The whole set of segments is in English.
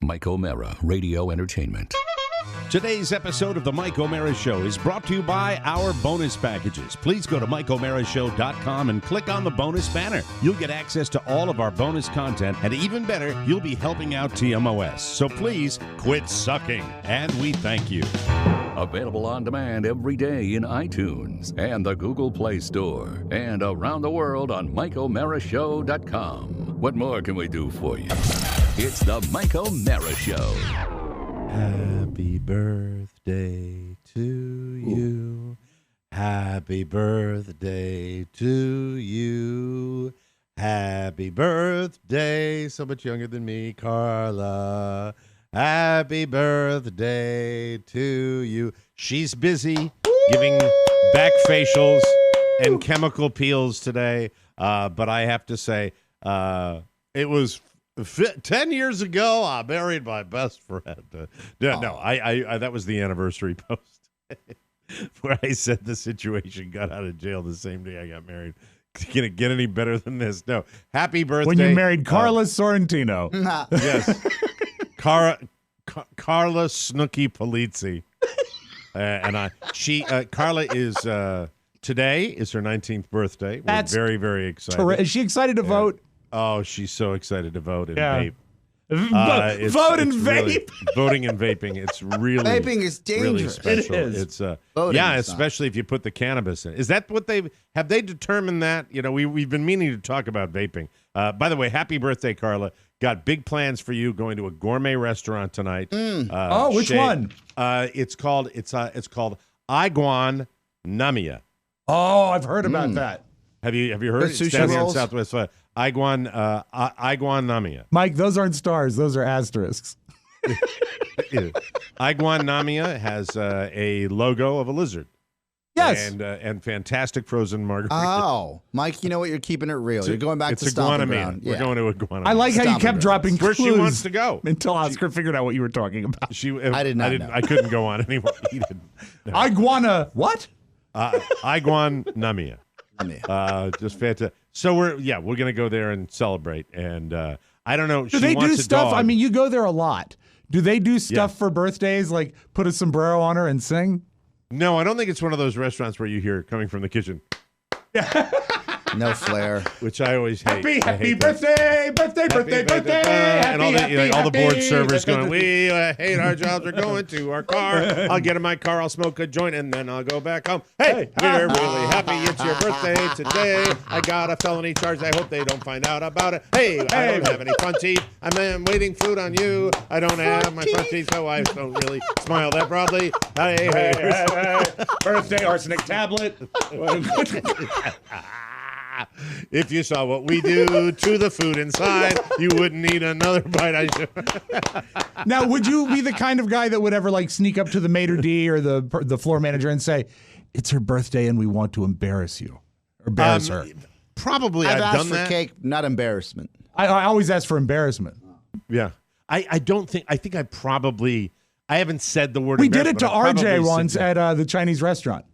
Mike O'Mara, Radio Entertainment. Today's episode of The Mike O'Mara Show is brought to you by our bonus packages. Please go to MikeO'MaraShow.com and click on the bonus banner. You'll get access to all of our bonus content, and even better, you'll be helping out TMOS. So please quit sucking, and we thank you. Available on demand every day in iTunes and the Google Play Store, and around the world on MikeO'MaraShow.com. What more can we do for you? It's the Mike O'Mara Show. Happy birthday to you. Happy birthday to you. Happy birthday, so much younger than me, Carla. Happy birthday to you. She's busy giving back facials and chemical peels today, but I have to say, it was 10 years ago, I married my best friend. I that was the anniversary post where I said the situation, got out of jail the same day I got married. Can it get any better than this? No. Happy birthday. When you married Carla Sorrentino. Yes. Carla Snooky Polizzi. Carla is, today is her 19th birthday. We're very, very excited. Is she excited to vote? Oh, she's so excited to vote and vape. Vote and vape. Really, voting and vaping. It's really vaping is dangerous. Really special. It is. It's Voting is especially if you put the cannabis in. Is that what they determined that? You know, we've been meaning to talk about vaping. By the way, happy birthday, Carla. Got big plans for you. Going to a gourmet restaurant tonight. Which one? It's called Iguan Namia. Oh, I've heard about that. Have you heard it? Sushi It's down here in rolls? Southwest Iguan Namia. Mike, those aren't stars. Those are asterisks. Iguan Namia has a logo of a lizard. Yes. And fantastic frozen margarita. Oh, Mike, you know what? You're keeping it real. You're going back to stomping ground. We're going to Iguanamia. I like how you Stomping kept grounds. dropping Where clues she wants to go. until Oscar figured out what you were talking about. I did not know. I couldn't go on anymore. He didn't. No. Iguana, what? Iguan Namia. Just fantastic. So we're going to go there and celebrate. And I don't know. Do they do stuff? I mean, you go there a lot. Do they do stuff for birthdays, like put a sombrero on her and sing? No, I don't think it's one of those restaurants where you hear coming from the kitchen. No flair. Which I always hate. Happy birthday, birthday. And all the board servers going, we hate our jobs. We're going to our car. I'll get in my car. I'll smoke a joint, and then I'll go back home. Hey, we're really happy it's your birthday today. I got a felony charge. I hope they don't find out about it. Hey, I don't have any front teeth. I'm waiting food on you. I don't have my front teeth, so I don't really smile that broadly. Hey. Birthday arsenic tablet. If you saw what we do to the food inside, you wouldn't need another bite. Now, would you be the kind of guy that would ever like sneak up to the maitre d' or the floor manager and say, "It's her birthday and we want to embarrass you," or embarrass her? Probably, I've I've asked done for that. cake, not embarrassment. I always ask for embarrassment. Yeah, I don't think. I think I haven't said the word. We did it to embarrassment, but I RJ probably once said- at the Chinese restaurant.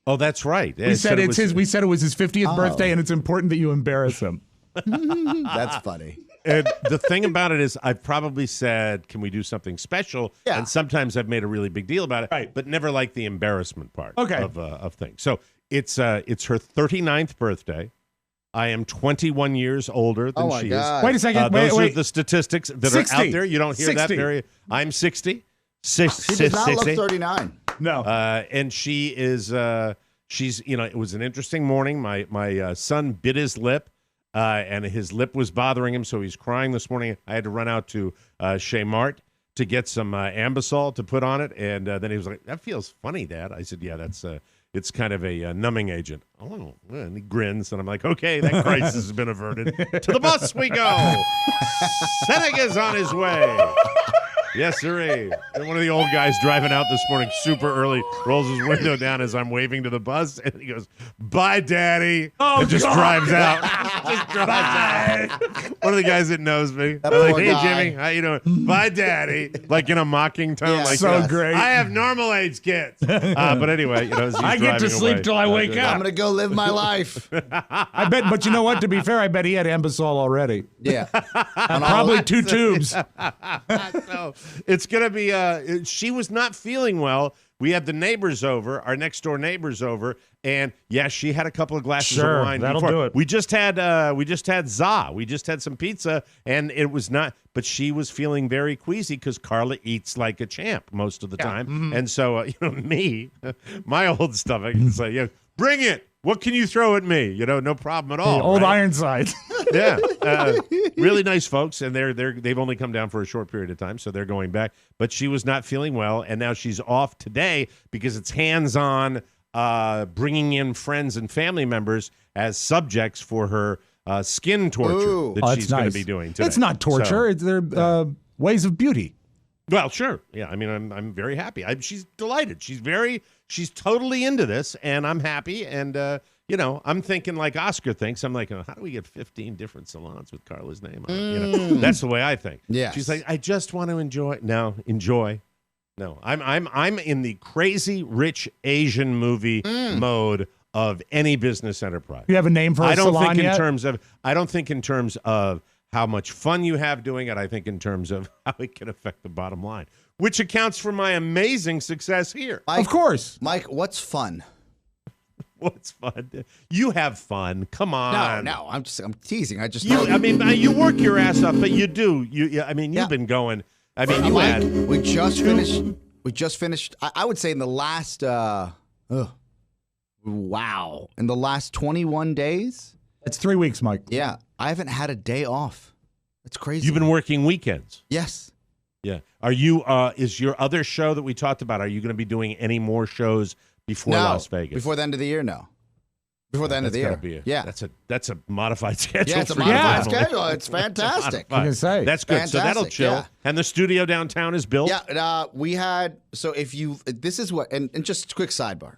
Oh, that's right. We said it was his 50th birthday, and it's important that you embarrass him. That's funny. And the thing about it is, I've probably said, "Can we do something special?" Yeah. And sometimes I've made a really big deal about it, Right. but never like the embarrassment part Okay. of things. So it's her 39th birthday. I am 21 years older than Oh, my she God. Wait a second. is. Those wait. are the statistics that 60. are out there. You don't hear that 60. very. I'm 60. She does not look 39. No. And she is. She's. It was an interesting morning. My son bit his lip, and his lip was bothering him, so he's crying this morning. I had to run out to Chez Mart to get some Ambisol to put on it, and then he was like, "That feels funny, Dad." I said, "Yeah, that's it's kind of a numbing agent." Oh, and he grins, and I'm like, "Okay, that crisis has been averted." To the bus we go. Senega's on his way. Yes, sir. One of the old guys driving out this morning super early rolls his window down as I'm waving to the bus, and he goes, "Bye, Daddy," and just drives out. Just drives out. One of the guys that knows me. That Like, poor hey, guy. Jimmy, how you doing? Bye, Daddy. Like in a mocking tone. Yeah, like so that. great. I have normal age kids. But anyway, as he's I get to driving sleep away. till I wake I'm up. gonna go live my life. I bet, but you know what? To be fair, I bet he had Ambisol already. Yeah. Probably 2 tubes. So it's going to be, she was not feeling well. We had the neighbors over, our next door neighbors over, and she had a couple of glasses Sure, of wine. that'll before. do it. We just had za. We just had some pizza, and it was not. But she was feeling very queasy because Carla eats like a champ most of the time, and so me, my old stuff, I can say, bring it. What can you throw at me? No problem at all. Old right? Ironsides. Yeah, really nice folks, and they've only come down for a short period of time, so they're going back. But she was not feeling well, and now she's off today because it's hands-on, bringing in friends and family members as subjects for her skin torture Ooh. that she's going to be doing today. It's not torture. They're ways of beauty. Well, sure. Yeah, I mean, I'm very happy. She's delighted. She's totally into this, and I'm happy. And I'm thinking like Oscar thinks. I'm like, how do we get 15 different salons with Carla's name on it? That's the way I think. Yes. She's like, I just want to enjoy. No, enjoy. No, I'm in the crazy rich Asian movie mode of any business enterprise. You have a name for a salon yet? I don't think in terms of how much fun you have doing it. I think in terms of how it can affect the bottom line, which accounts for my amazing success here. Of course. Mike, what's fun? What's fun? You have fun. Come on. No, I'm teasing. You work your ass off, but you do. You've been going. I mean, you Mike, had. we just finished. We just finished. I would say in the last. Wow. In the last 21 days. It's 3 weeks, Mike. Yeah, I haven't had a day off. That's crazy. You've been working weekends. Yes. Yeah. Are you? Is your other show that we talked about? Are you going to be doing any more shows before Las Vegas? Before the end of the year, no. Before the end of the year. Yeah. That's a modified schedule. Yeah, it's a for you. modified schedule. It's fantastic. I can say. That's good. So that'll Fantastic, chill. yeah. And the studio downtown is built. Yeah, we had. So this is what, and just a quick sidebar.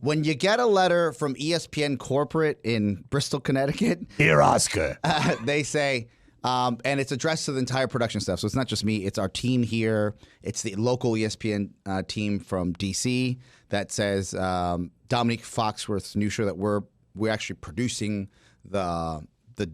When you get a letter from ESPN corporate in Bristol, Connecticut, Here, Oscar. they say, and it's addressed to the entire production staff. So it's not just me; it's our team here. It's the local ESPN team from DC that says Dominique Foxworth's new show that we're actually producing the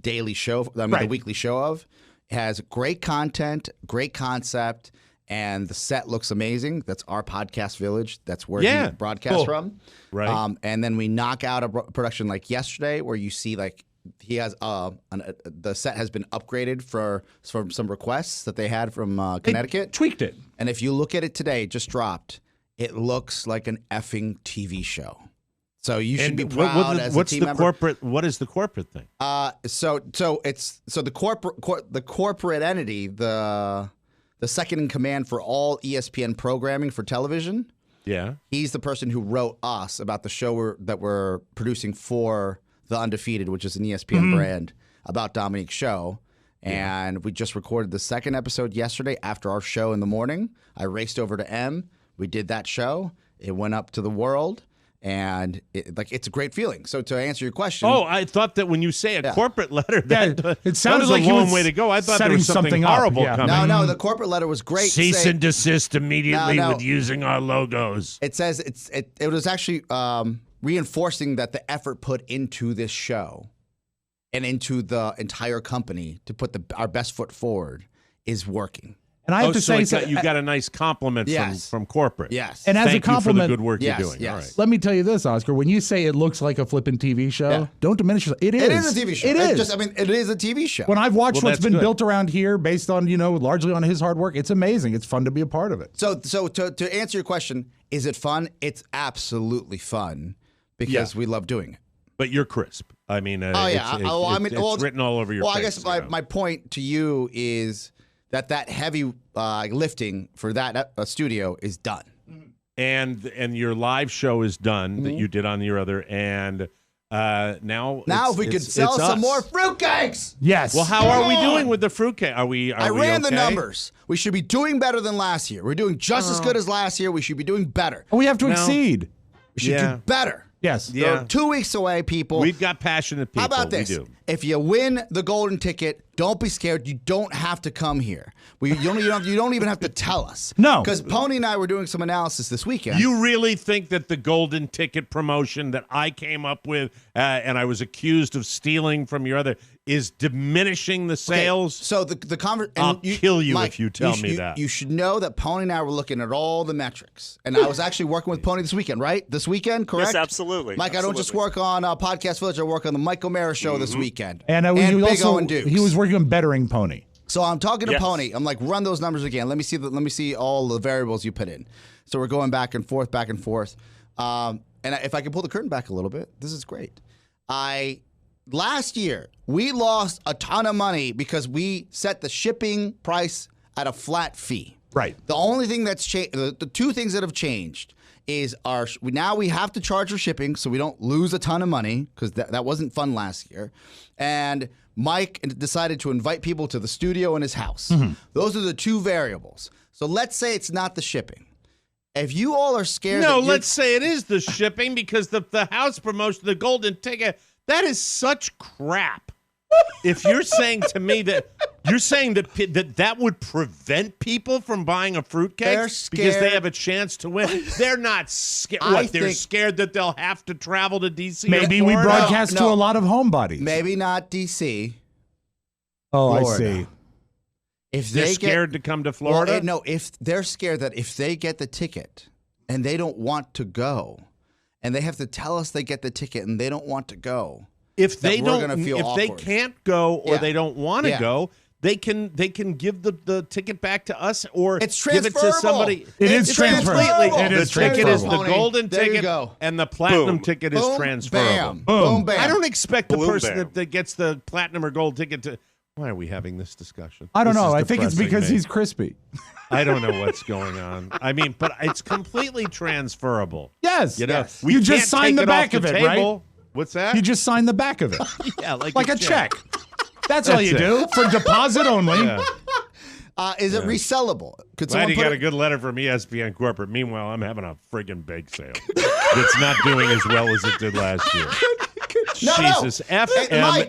daily show, the weekly show of, has great content, great concept. And the set looks amazing. That's our podcast village. That's where he broadcasts from. Right. And then we knock out a production like yesterday where you see like he has the set has been upgraded for some requests that they had from Connecticut. Tweaked it. And if you look at it today, it just dropped. It looks like an effing TV show. So you should be proud as a team member. What is the corporate thing? So the corporate entity, the second in command for all ESPN programming for television. Yeah. He's the person who wrote us about the show that we're producing for The Undefeated, which is an ESPN brand, about Dominique's show. And we just recorded the second episode yesterday after our show in the morning. I raced over to M. We did that show. It went up to the world. And it's a great feeling. So to answer your question, I thought that when you say a corporate letter, it sounded like a he long was way to go. I thought there setting was something something up. horrible Yeah. coming. no, the corporate letter was great. Cease and desist immediately No. with using our logos. It says it was actually reinforcing that the effort put into this show and into the entire company to put our best foot forward is working. And I have to say, you got a nice compliment from corporate. Yes. And as Thank a compliment, you for the good work yes, you're doing. yes. All right. let me tell you this, Oscar. When you say it looks like a flippin' TV show, don't diminish it. It is. It is a TV show. It is. It is a TV show. When I've watched what's that's been good. built around here based on, largely on his hard work, it's amazing. It's fun to be a part of it. So to answer your question, is it fun? It's absolutely fun because we love doing it. But you're crisp. I mean, Oh it's yeah. It's written all over your face. Well, I guess my point to you is that heavy lifting for that studio is done. And your live show is done that you did on your other, and Now if we could sell some more fruitcakes. Yes. Well, how are we doing with the fruitcake? I ran the okay? numbers. We should be doing better than last year. We're doing just as good as last year. We should be doing better. We have to exceed. We should do better. Yes. We're 2 weeks away, people. We've got passionate people. How about this? We do. If you win the golden ticket, don't be scared. You don't have to come here. You don't even have to tell us. No. Because Pony and I were doing some analysis this weekend. You really think that the golden ticket promotion that I came up with and I was accused of stealing from your other is diminishing the sales? Okay, so the conversation. I'll kill you if you tell me that. You should know that Pony and I were looking at all the metrics. And I was actually working with Pony this weekend, right? This weekend, correct? Yes, absolutely. Mike, I don't just work on Podcast Village. I work on the Mike O'Mara show this weekend. And, Big O and Dukes. he was working on bettering Pony. So I'm talking to Yes. Pony. I'm like, run those numbers again. Let me see all the variables you put in. So we're going back and forth. And if I can pull the curtain back a little bit, this is great. Last year we lost a ton of money because we set the shipping price at a flat fee. Right. The only thing that's changed, the two things that have changed is now we have to charge for shipping so we don't lose a ton of money because that wasn't fun last year. And Mike decided to invite people to the studio in his house. Mm-hmm. Those are the two variables. So let's say it's not the shipping. If you all are scared, let's say it is the shipping because the house promotion, the golden ticket, that is such crap. If you're saying to me that that would prevent people from buying a fruitcake because they have a chance to win, they're not scared. They're scared that they'll have to travel to DC. Maybe we broadcast to a lot of homebodies. Maybe not DC. Oh, Florida. I see. If they're scared to come to Florida? Well, if they're scared that if they get the ticket and they don't want to go, and they have to tell us they get the ticket and they don't want to go, if they awkward. can't go or they don't want to go, they can give the ticket back to us or it's give it to somebody. It's transferable. The ticket is the golden there ticket and the platinum ticket is transferable. Boom, bam. I don't expect the person that gets the platinum or gold ticket to. Why are we having this discussion? I don't know. I This is think it's because depressing me. he's crispy. I don't know what's going on. I mean, but it's completely transferable. Yes. You know, Yes. we You just can't signed take the it off back of the it, table. right? What's that? You just sign the back of it. Yeah, like a check. That's all That's you it. do for deposit only. Yeah. Is it resellable? Could Glad someone you put got it- a good letter from ESPN Corporate. Meanwhile, I'm having a friggin' bake sale. It's not doing as well as it did last year. Jesus, Mike,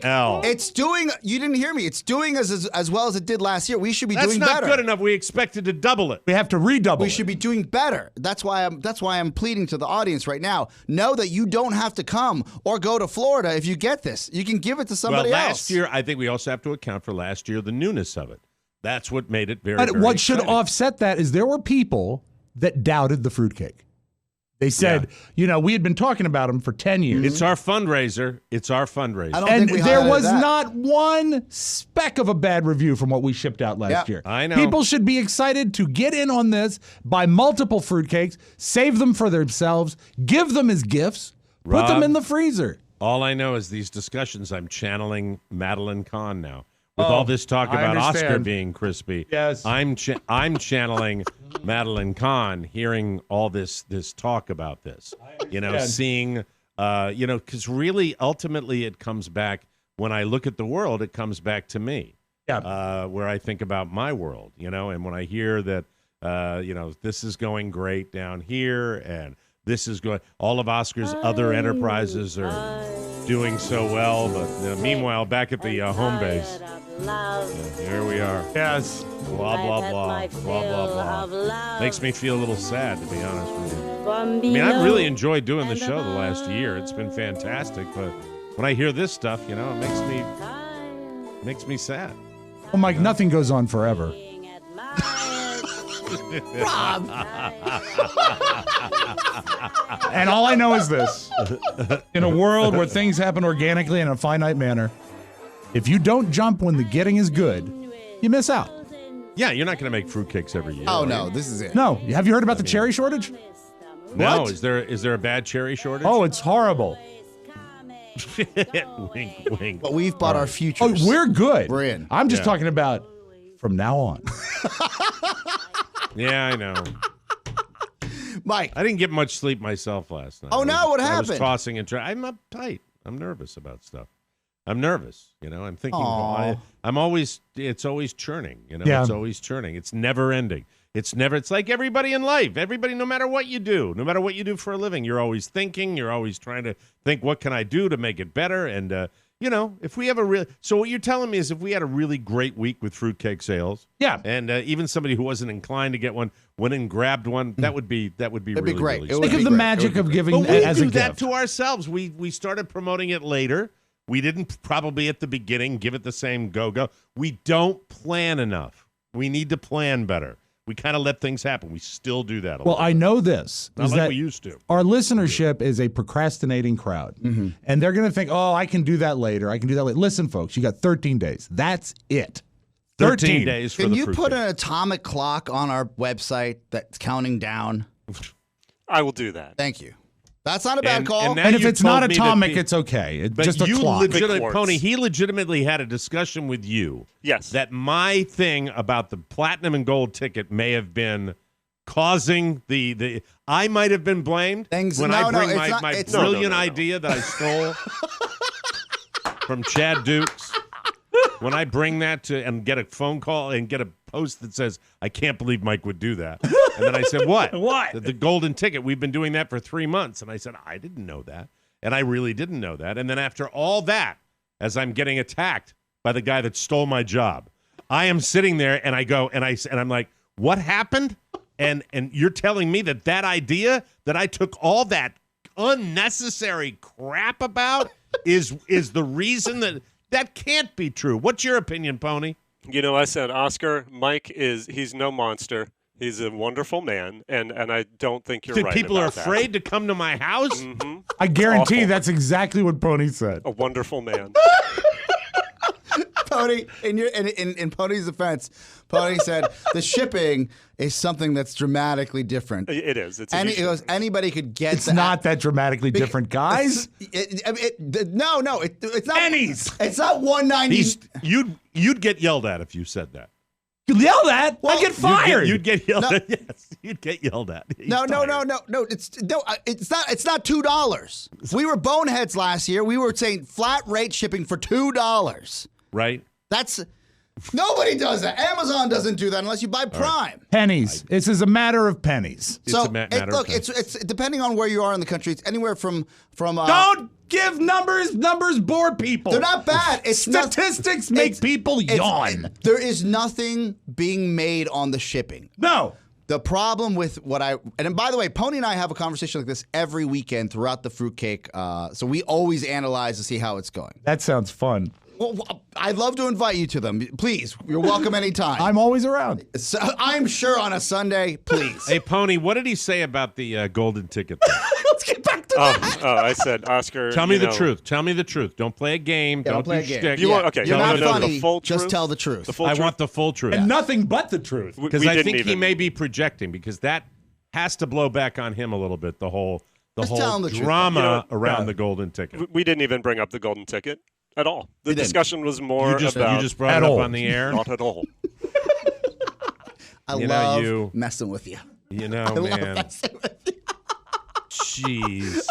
FML. it's doing. You didn't hear me. It's doing as well as it did last year. We should be That's doing not better. good enough. We expected to double it. We have to redouble. We should be doing better. That's why I'm pleading to the audience right now. Know that you don't have to come or go to Florida if you get this. You can give it to somebody well, else. last year, I think we also have to account for last year, the newness of it. That's what made it very, But very what should exciting. offset that is there were people that doubted the fruitcake. They said, we had been talking about them for 10 years. It's our fundraiser. It's our fundraiser. I don't And think we there highlighted was that. not one speck of a bad review from what we shipped out last year. I know. People should be excited to get in on this, buy multiple fruitcakes, save them for themselves, give them as gifts, put them Rob, in the freezer. All I know is these discussions, I'm channeling Madeline Kahn now. With all this talk I about Oscar understand. being crispy, Yes. I'm channeling Madeline Kahn, hearing all this talk about this. Seeing, because really, ultimately, it comes back. When I look at the world, it comes back to me. Yeah. Where I think about my world, and when I hear that, this is going great down here, and this is going, all of Oscar's other enterprises are doing so well, but meanwhile, back at the home base, here we are. Yes. Blah, blah, blah, blah, blah, blah. Makes me feel a little sad, to be honest with you. I mean, I've really enjoyed doing the show the last year. It's been fantastic, but when I hear this stuff, it makes me sad. Well, Mike, nothing goes on forever. Rob. And all I know is this. In a world where things happen organically in a finite manner, if you don't jump when the getting is good, you miss out. Yeah, you're not going to make fruitcakes every year. Oh are no, you? this is it. No. Have you heard about the cherry shortage? No, What? is there a bad cherry shortage? Oh, it's horrible. Wink, wink. But we've bought our futures. Oh, we're good. We're in. I'm just Yeah. talking about from now on. Yeah, I know. Mike. I didn't get much sleep myself last night. Oh, no, what I happened? was tossing and trying. I'm uptight. I'm nervous about stuff. I'm nervous. I'm thinking. Aw. It's always churning. Yeah. It's always churning. It's never ending. It's like everybody in life. Everybody, no matter what you do for a living, you're always thinking. You're always trying to think, what can I do to make it better? And if we have so what you're telling me is if we had a really great week with fruitcake sales, Yeah. and even somebody who wasn't inclined to get one went and grabbed one, that would be really, be great. really It would Think be of the great. magic It would of be giving but we as do a that gift. to ourselves. We started promoting it later. We didn't probably at the beginning give it the same go-go. We don't plan enough. We need to plan better. We kind of let things happen. We still do that a Well, lot. I know this. Not is like that we used to. Our listenership is a procrastinating crowd. And they're going to think, I can do that later. I can do that later. Listen, folks, you got 13 days. That's it. 13 days for Can the you put fruitcake. an atomic clock on our website that's counting down? I will do that. Thank you. That's not a bad call. now And if you it's not told me that atomic, the- it's okay. It's But just a you clock. quartz. Pony, he legitimately had a discussion with you. Yes. That my thing about the platinum and gold ticket may have been causing the I might have been blamed when No, I no, bring it's my, not- my it's- brilliant No. idea that I stole from Chad Dukes. When I bring that to and get a phone call and get a post that says, I can't believe Mike would do that. And then I said, what? What? The golden ticket. We've been doing that for 3 months. And I said, I didn't know that. And I really didn't know that. And then after all that, as I'm getting attacked by the guy that stole my job, I am sitting there and I go and I'm like, what happened? And you're telling me that idea that I took all that unnecessary crap about is the reason that can't be true. What's your opinion, Pony? I said, Oscar, Mike he's no monster. He's a wonderful man, and I don't think you're right. People are about that. afraid to come to my house? Mhm. I guarantee awful. that's exactly what Pony said. A wonderful man. Pony, in Pony's defense, Pony said the shipping is something that's dramatically different. It is. It's a He huge goes, anybody could get It's not that dramatically different, guys. it's not Pennies. It's not 190. You'd get yelled at if you said that. You yell at, I get fired. You'd get yelled No. at. Yes, you'd get yelled at. He's No. fired. It's not $2. We were boneheads last year. We were saying flat rate shipping for $2. Right? That's nobody does that. Amazon doesn't do that unless you buy Prime. Pennies. This is a matter of pennies. It's a matter of look, time. it's depending on where you are in the country. It's anywhere from. Don't give numbers. Numbers bore people. They're not bad. It's Statistics make people yawn. There is nothing being made on the shipping. No. The problem with and by the way, Pony and I have a conversation like this every weekend throughout the fruitcake. So we always analyze to see how it's going. That sounds fun. Well, I'd love to invite you to them. Please, you're welcome anytime. I'm always around. So, I'm sure on a Sunday, please. Hey, Pony, what did he say about the golden ticket thing? Let's get back to that. I said, Oscar. Tell me the truth. Tell me the truth. Don't play a game. Yeah, Don't play a do game. shtick. You want- okay, You're no, not no, no, funny. the full Just truth? tell the truth. The full I truth? want the full truth. And nothing but the truth. Because We I didn't think he even- may be projecting because that has to blow back on him a little bit, the whole Just tell him the truth. drama around yeah. the golden ticket. We didn't even bring up the golden ticket at all. The didn't. discussion was more You just about brought At it up all. on the air. not at all. I You know, love you- messing with you. You know, I love man. messing with you. Jeez.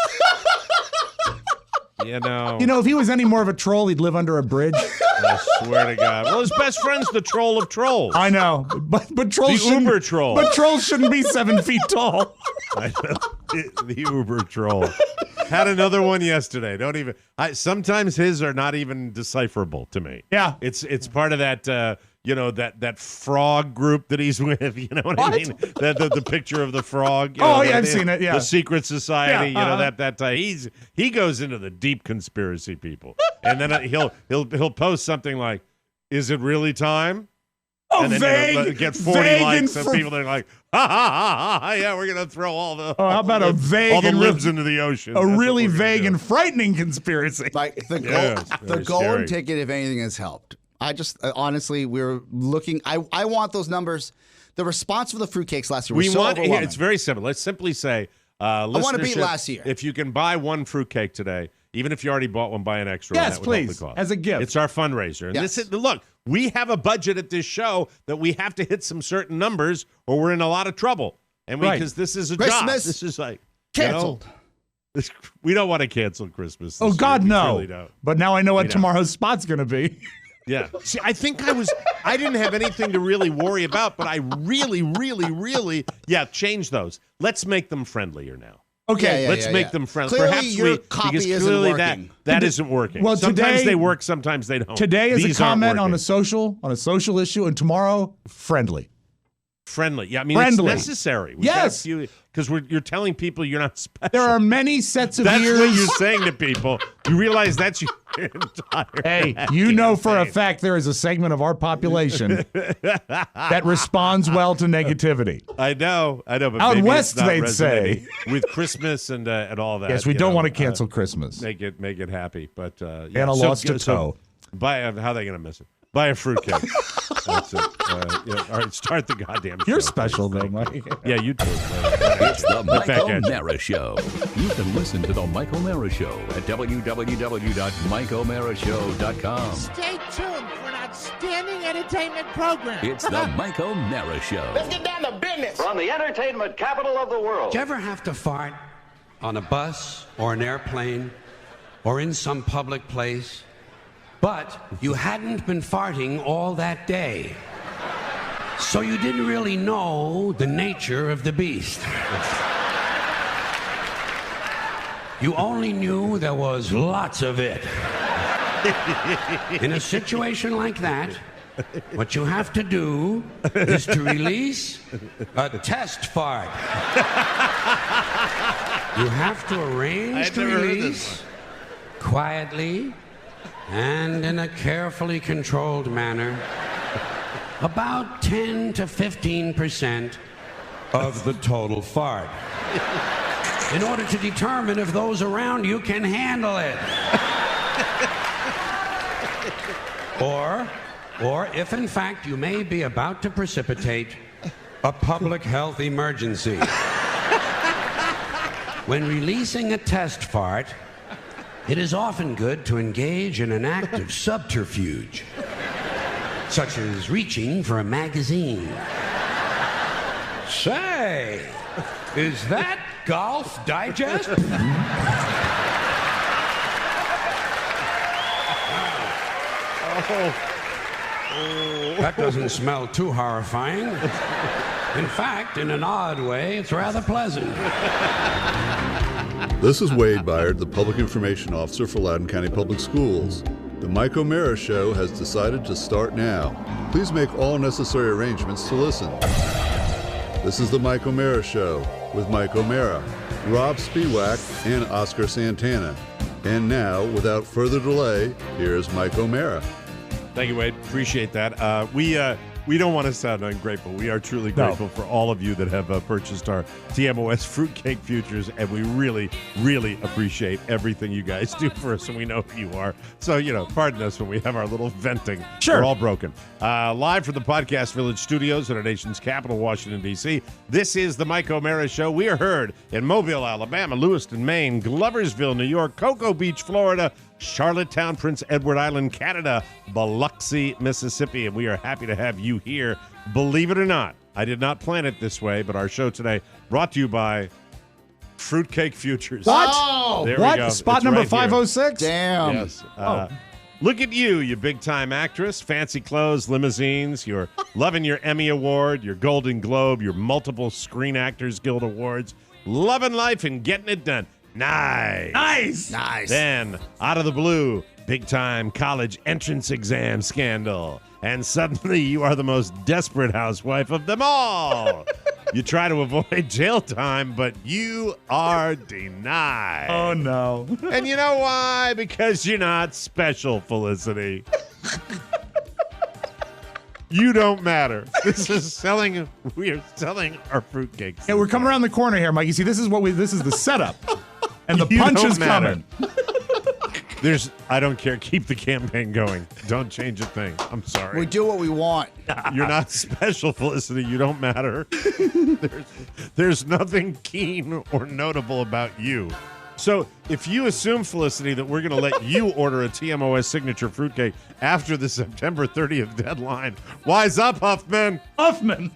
You know, If he was any more of a troll, he'd live under a bridge. I swear to God. Well, his best friend's the troll of trolls. I know, but trolls The shouldn't. Uber troll. But trolls shouldn't be 7 feet tall. I know. The Uber troll. Had another one yesterday. Don't even. Sometimes his are not even decipherable to me. Yeah. It's part of that. That frog group that he's with. You know what I What? mean? The picture of the frog. Oh, yeah, I've seen it, yeah. The secret society. Yeah, that he goes into the deep conspiracy people, and then he'll post something like, "Is it really time?" Oh, And then vague. it'll get 40 vague likes, and and people they're like, ha ha ha ha! Yeah, we're gonna throw all the how about a vague all the and libs into the ocean? a That's what really we're gonna vague do. and frightening conspiracy. Like the Yeah, it's very golden scary. ticket, if anything, has helped. I just honestly, we're looking. I want those numbers. The response for the fruitcakes last year was We so want. overwhelming. It's very simple. Let's simply say, wanna beat listenership, last year. If you can buy one fruitcake today, even if you already bought one, buy an extra. Yes, and that would help please, the cause. as a gift. It's our fundraiser. And Yes. this is, look, we have a budget at this show that we have to hit some certain numbers, or we're in a lot of trouble. And Right. because this is a job. Christmas This is like canceled. We don't want to cancel Christmas. Oh, this God, year. We no. really don't. But now I know what We don't. tomorrow's spot's going to be. Yeah. See, I think I didn't have anything to really worry about, but I really, change those. Let's make them friendlier now. Okay. Let's make them friendly. Clearly, Perhaps your copy because isn't clearly working. that isn't working. Well, sometimes today- they work, sometimes they don't. Today is These a aren't comment on working. a social issue, and tomorrow, friendly. Friendly. Yeah, I mean, Friendly. it's necessary. Yes. Because you're telling people you're not special. There are many sets of That's ears. what you're saying to people. You realize that's your entire Hey, you know for a campaign. fact there is a segment of our population that responds well to negativity. I know, but Out maybe west, it's not they'd resonating say. with Christmas and all that. Yes, we you don't know, want to cancel Christmas. Make it happy, but yeah. Anna lost a toe. Buy how are they going to miss it? Buy a fruitcake. That's it. All right, start the goddamn show. You're special, though, Mike. Yeah, you too. It's the back Mike at you. O'Mara Show. You can listen to the Mike O'Mara Show at www.mikeomarashow.com. Stay tuned for an outstanding entertainment program. It's the Mike O'Mara Show. Let's get down to business. From the entertainment capital of the world. Did you ever have to fart on a bus or an airplane or in some public place, but you hadn't been farting all that day? So you didn't really know the nature of the beast. You only knew there was lots of it. In a situation like that, what you have to do is to release a test fart. You have to arrange the release quietly and in a carefully controlled manner, about 10 to 15% of the total fart, in order to determine if those around you can handle it. Or if in fact you may be about to precipitate a public health emergency. When releasing a test fart, it is often good to engage in an act of subterfuge, such as reaching for a magazine. Say, is that Golf Digest? That doesn't smell too horrifying. In fact, in an odd way, it's rather pleasant. This is Wade Byard, the Public Information Officer for Loudoun County Public Schools. The Mike O'Mara Show has decided to start now. Please make all necessary arrangements to listen. This is the Mike O'Mara Show with Mike O'Mara, Rob Spiewak, and Oscar Santana. And now, without further delay, here's Mike O'Mara. Thank you, Wade. Appreciate that. We don't want to sound ungrateful. We are truly grateful for all of you that have purchased our TMOS fruitcake futures, and we really, really appreciate everything you guys do for us, and we know who you are. So, pardon us when we have our little venting. Sure. We're all broken. Live from the Podcast Village studios in our nation's capital, Washington, D.C., this is the Mike O'Mara Show. We are heard in Mobile, Alabama, Lewiston, Maine, Gloversville, New York, Cocoa Beach, Florida, Charlottetown, Prince Edward Island, Canada, Biloxi, Mississippi, and we are happy to have you here. Believe it or not, I did not plan it this way, but our show today brought to you by Fruitcake Futures. What? Oh, There we What? go. Spot It's number right here. 506? damn. Yes. Look at you big-time actress, fancy clothes, limousines, you're loving your Emmy Award, your Golden Globe, your multiple Screen Actors Guild Awards, loving life and getting it done. Nice. Nice. Then, out of the blue, big-time college entrance exam scandal. And suddenly you are the most desperate housewife of them all. You try to avoid jail time, but you are denied. Oh, no. And you know why? Because you're not special, Felicity. You don't matter. This is selling. We are selling our fruitcakes. Hey, we're coming around the corner here, Mike. You see, this is the setup. And the You punch don't is matter. coming. I don't care. Keep the campaign going. Don't change a thing. I'm sorry. We do what we want. You're not special, Felicity. You don't matter. There's nothing keen or notable about you. So if you assume, Felicity, that we're going to let you order a TMOS signature fruitcake after the September 30th deadline, wise up, Huffman. Huffman.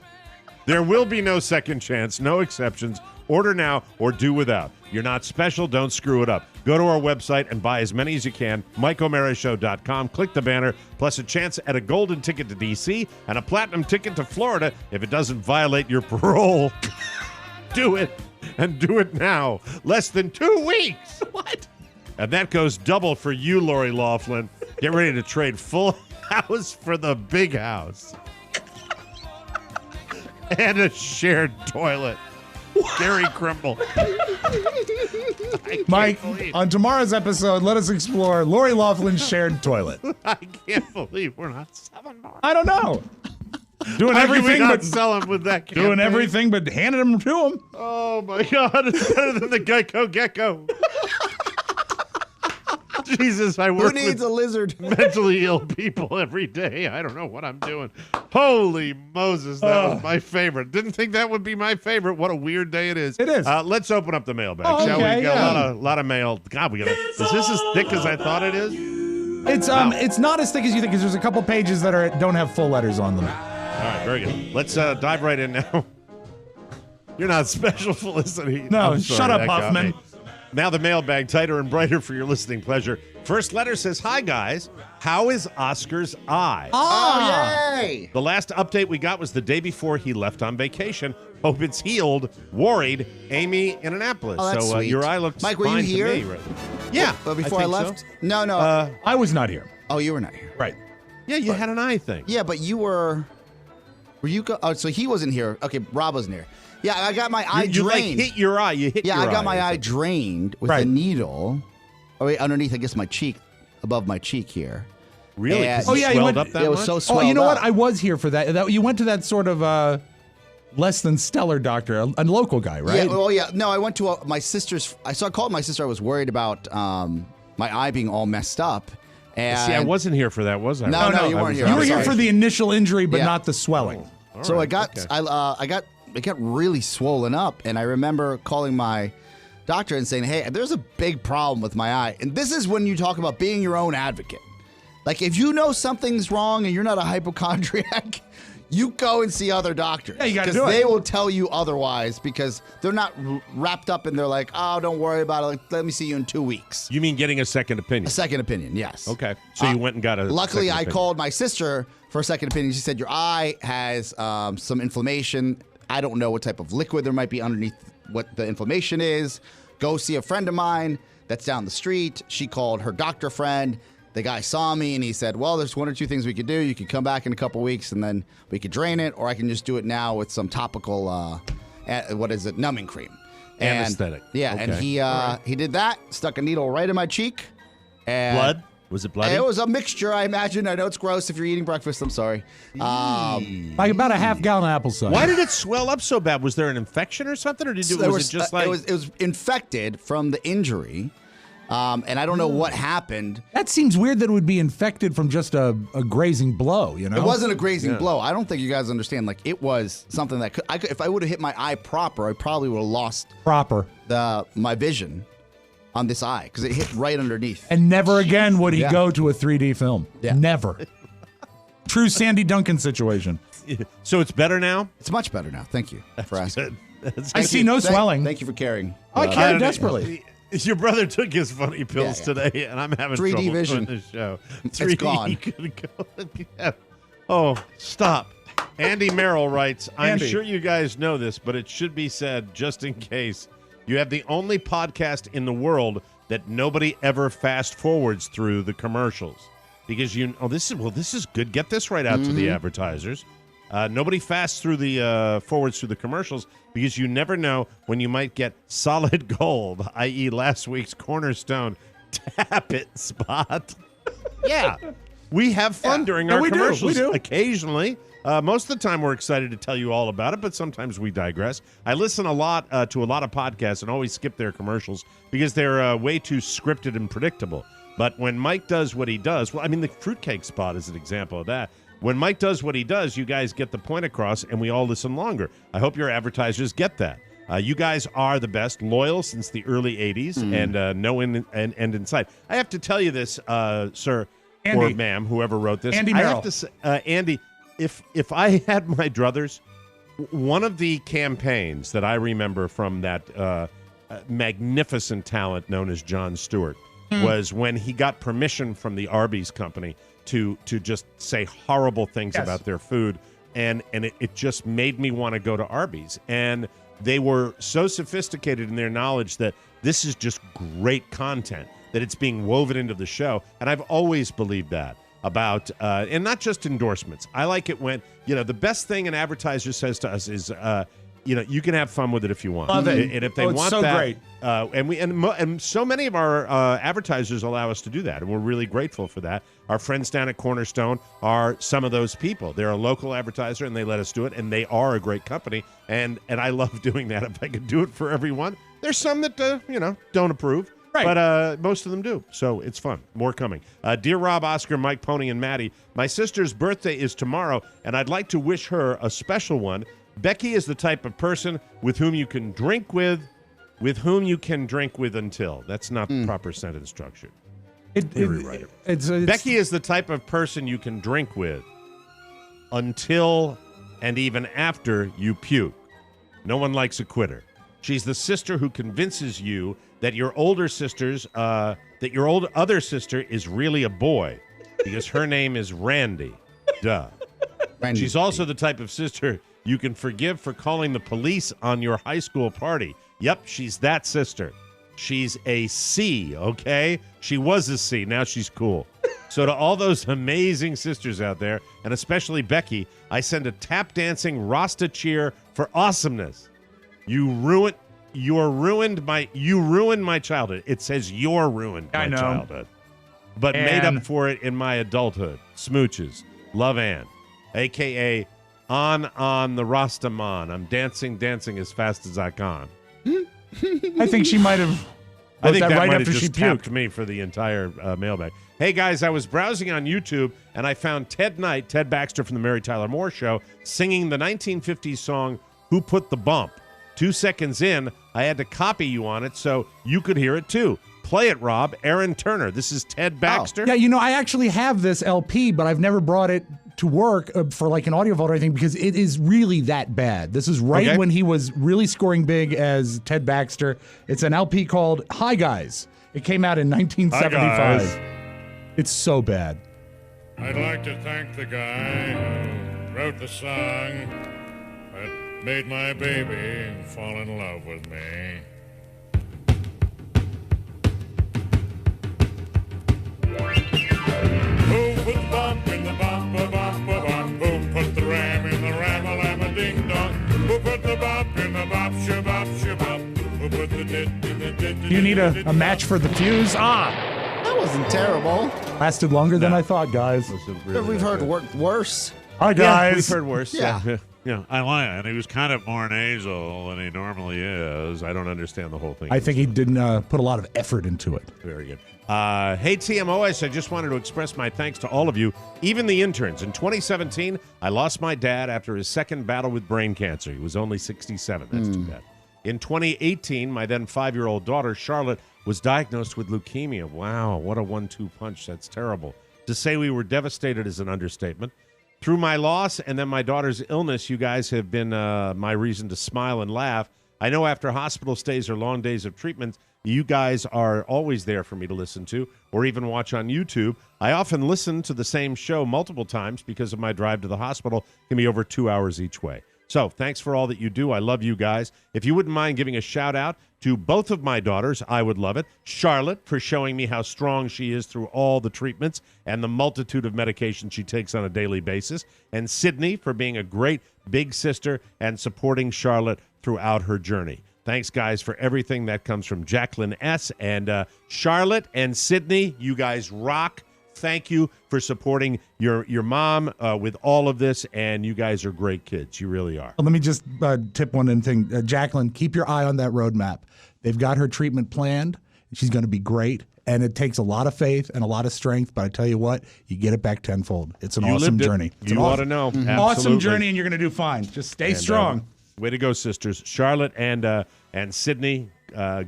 There will be no second chance, no exceptions, Order now or do without. You're not special. Don't screw it up. Go to our website and buy as many as you can. MikeO'MaraShow.com. Click the banner, plus a chance at a golden ticket to D.C. and a platinum ticket to Florida if it doesn't violate your parole. Do it, and do it now. Less than 2 weeks. What? And that goes double for you, Lori Loughlin. Get ready to trade full house for the big house. And a shared toilet. Gary Crimble. Mike, on tomorrow's episode, let us explore Lori Loughlin's shared toilet. I can't believe we're not selling more. I don't know. Doing How can we everything not but sell them with that campaign? doing everything but handing them to him. Oh my God! It's better than the Geico Gecko. Jesus, I work Who needs with a lizard? mentally ill people every day. I don't know what I'm doing. Holy Moses, that was my favorite. Didn't think that would be my favorite. What a weird day it is. It is. Let's open up the mailbag, Oh, shall okay, we? Got yeah. a lot of mail. God, we got. Is this as thick as I thought it is? It's not as thick as you think because there's a couple pages that don't have full letters on them. All right, very good. Let's dive right in now. You're not special, Felicity. No, I'm sorry, shut up, that got Huffman. me. Now the mailbag, tighter and brighter for your listening pleasure. First letter says, "Hi guys, how is Oscar's eye?" Oh, yay! The last update we got was the day before he left on vacation. Hope it's healed. Worried. Amy in Annapolis. Oh, that's so sweet. your eye looks Mike, were you fine here? to me. Right? Yeah. But before I think left? so. No. I was not here. Oh, you were not here. Right. Yeah, you had an eye thing. Yeah, but you were. Were you? Oh, so he wasn't here. Okay, Rob wasn't here. Yeah, I got my eye You like drained. hit your eye. You hit Yeah, your eye. I got my or eye something. drained with Right. a needle. Oh, wait, underneath, I guess, my cheek, above my cheek here. Really? And- 'Cause Oh, it yeah, you swelled went- up that It was much? so Oh, swelled you know what? up. I was here for that. You went to that sort of less than stellar doctor, a local guy, right? Yeah, well, yeah. No, I went to my sister's. I called my sister. I was worried about my eye being all messed up. And See, I wasn't here for that, was I? No, you I weren't was here. you out. were here sorry. for the initial injury, but Yeah. not the swelling. All So right, I got okay. it got really swollen up, and I remember calling my doctor and saying, "Hey, there's a big problem with my eye." And this is when you talk about being your own advocate. Like if you know something's wrong and you're not a hypochondriac, you go and see other doctors. Yeah, you gotta 'Cause do it. they will tell you otherwise because they're not wrapped up in. They're like, "Oh, don't worry about it. Like, let me see you in 2 weeks." You mean getting a second opinion? A second opinion, yes. Okay. So you went and got a Luckily, second I opinion. called my sister for a second opinion. She said, your eye has some inflammation. I don't know what type of liquid there might be underneath what the inflammation is. Go see a friend of mine that's down the street. She called her doctor friend. The guy saw me and he said, well, there's one or two things we could do. You could come back in a couple weeks and then we could drain it, or I can just do it now with some topical, numbing cream. And- Anesthetic. Yeah, Okay. and he did that, stuck a needle right in my cheek. And Blood? Was it bloody? it was a mixture, I imagine. I know it's gross if you're eating breakfast. I'm sorry. Like about a half gallon of apple cider. Why did it swell up so bad? Was there an infection or something, or was it just like? it was infected from the injury, and I don't know what happened. That seems weird that it would be infected from just a grazing blow, you know? It wasn't a grazing blow. I don't think you guys understand. Like it was something that if I would have hit my eye proper, I probably would have lost proper. my vision on this eye because it hit right underneath. And never again would he Yeah. go to a 3D film. Yeah. Never. True Sandy Duncan situation. So it's better now. It's much better now. Thank you for asking. That's I see no swelling. Thank you for caring. I Uh, care desperately. Your brother took his funny pills Yeah. today, and I'm having 3D trouble vision. doing this show. It's gone. Could go. Yeah. Oh, stop. Andy Merrill writes, I'm Andy. sure you guys know this, but it should be said just in case. You have the only podcast in the world that nobody ever fast forwards through the commercials. Because this is good. Get this right out to the advertisers. Nobody fasts through the forwards through the commercials because you never know when you might get solid gold, i.e. last week's cornerstone tap it spot. Yeah. We have fun during No, our we do. commercials We do. occasionally. Most of the time we're excited to tell you all about it, but sometimes we digress. I listen a lot to a lot of podcasts and always skip their commercials because they're way too scripted and predictable. But when Mike does what he does, well, I mean, the fruitcake spot is an example of that. When Mike does what he does, you guys get the point across and we all listen longer. I hope your advertisers get that. You guys are the best, loyal since the early 80s and no end in sight. I have to tell you this, sir, Andy. or ma'am, whoever wrote this. Andy I Merrill. have to say, Andy, if I had my druthers, one of the campaigns that I remember from that magnificent talent known as Jon Stewart was when he got permission from the Arby's company to just say horrible things about their food. And it just made me want to go to Arby's. And they were so sophisticated in their knowledge that this is just great content, that it's being woven into the show. And I've always believed that about, and not just endorsements. I like it when, the best thing an advertiser says to us is, you can have fun with it if you want. Love it. And if they it's want so that, great. And so many of our advertisers allow us to do that, and we're really grateful for that. Our friends down at Cornerstone are some of those people. They're a local advertiser, and they let us do it, and they are a great company, and I love doing that. If I could do it for everyone, there's some that don't approve. Right. But most of them do, so it's fun. More coming. Dear Rob, Oscar, Mike, Pony, and Maddie, my sister's birthday is tomorrow, and I'd like to wish her a special one. Becky is the type of person with whom you can drink with whom you can drink with until. That's not the proper sentence structure. Becky is the type of person you can drink with until and even after you puke. No one likes a quitter. She's the sister who convinces you that your other sister is really a boy because her name is Randy. Duh. Randy. She's also the type of sister you can forgive for calling the police on your high school party. Yep, she's that sister. She's a C, okay? She was a C. Now she's cool. So to all those amazing sisters out there, and especially Becky, I send a tap-dancing Rasta cheer for awesomeness. You ruined my childhood. It says you're ruined my childhood. But made up for it in my adulthood. Smooches. Love Ann. A.K.A. On the Rastaman. I'm dancing as fast as I can. I think she might have. I think that right might after have she just tapped me for the entire mailbag. Hey guys, I was browsing on YouTube and I found Ted Baxter from the Mary Tyler Moore Show, singing the 1950s song "Who Put the Bump." 2 seconds in, I had to copy you on it so you could hear it too. Play it, Rob. Aaron Turner. This is Ted Baxter. Oh. Yeah, I actually have this LP, but I've never brought it to work for like an audio vault or anything because it is really that bad. This is right when he was really scoring big as Ted Baxter. It's an LP called Hi Guys. It came out in 1975. It's so bad. I'd like to thank the guy who wrote the song that made my baby fall in love with me. Who put the bump in the bump, a bump, a bump? Who put the ram in the ram, a lam, a ding dong? Who put the bump in the bump, shabop, shabop? Who put the dit in the dit? You need a match for the fuse? That wasn't terrible. Lasted longer than I thought, guys. We've heard worse. Hi, guys. We've heard worse. Yeah. Yeah, I like it. He was kind of more nasal than he normally is. I don't understand the whole thing. I think he didn't put a lot of effort into it. Very good. Hey, TMOS, I just wanted to express my thanks to all of you, even the interns. In 2017, I lost my dad after his second battle with brain cancer. He was only 67. That's too bad. In 2018, my then 5-year-old daughter, Charlotte, was diagnosed with leukemia. Wow, what a 1-2 punch. That's terrible. To say we were devastated is an understatement. Through my loss and then my daughter's illness, you guys have been my reason to smile and laugh. I know after hospital stays or long days of treatment, you guys are always there for me to listen to or even watch on YouTube. I often listen to the same show multiple times because of my drive to the hospital. It can be over 2 hours each way. So thanks for all that you do. I love you guys. If you wouldn't mind giving a shout out to both of my daughters, I would love it. Charlotte for showing me how strong she is through all the treatments and the multitude of medications she takes on a daily basis. And Sydney for being a great big sister and supporting Charlotte throughout her journey. Thanks, guys, for everything. That comes from Jacqueline S. And Charlotte and Sydney, you guys rock. Thank you for supporting your mom with all of this, and you guys are great kids. You really are. Let me just tip one thing. Jacqueline, keep your eye on that roadmap. They've got her treatment planned. She's going to be great, and it takes a lot of faith and a lot of strength, but I tell you what, you get it back tenfold. It's an awesome journey. You ought to know. Awesome journey, and you're going to do fine. Just stay strong. Way to go, sisters. Charlotte and Sydney,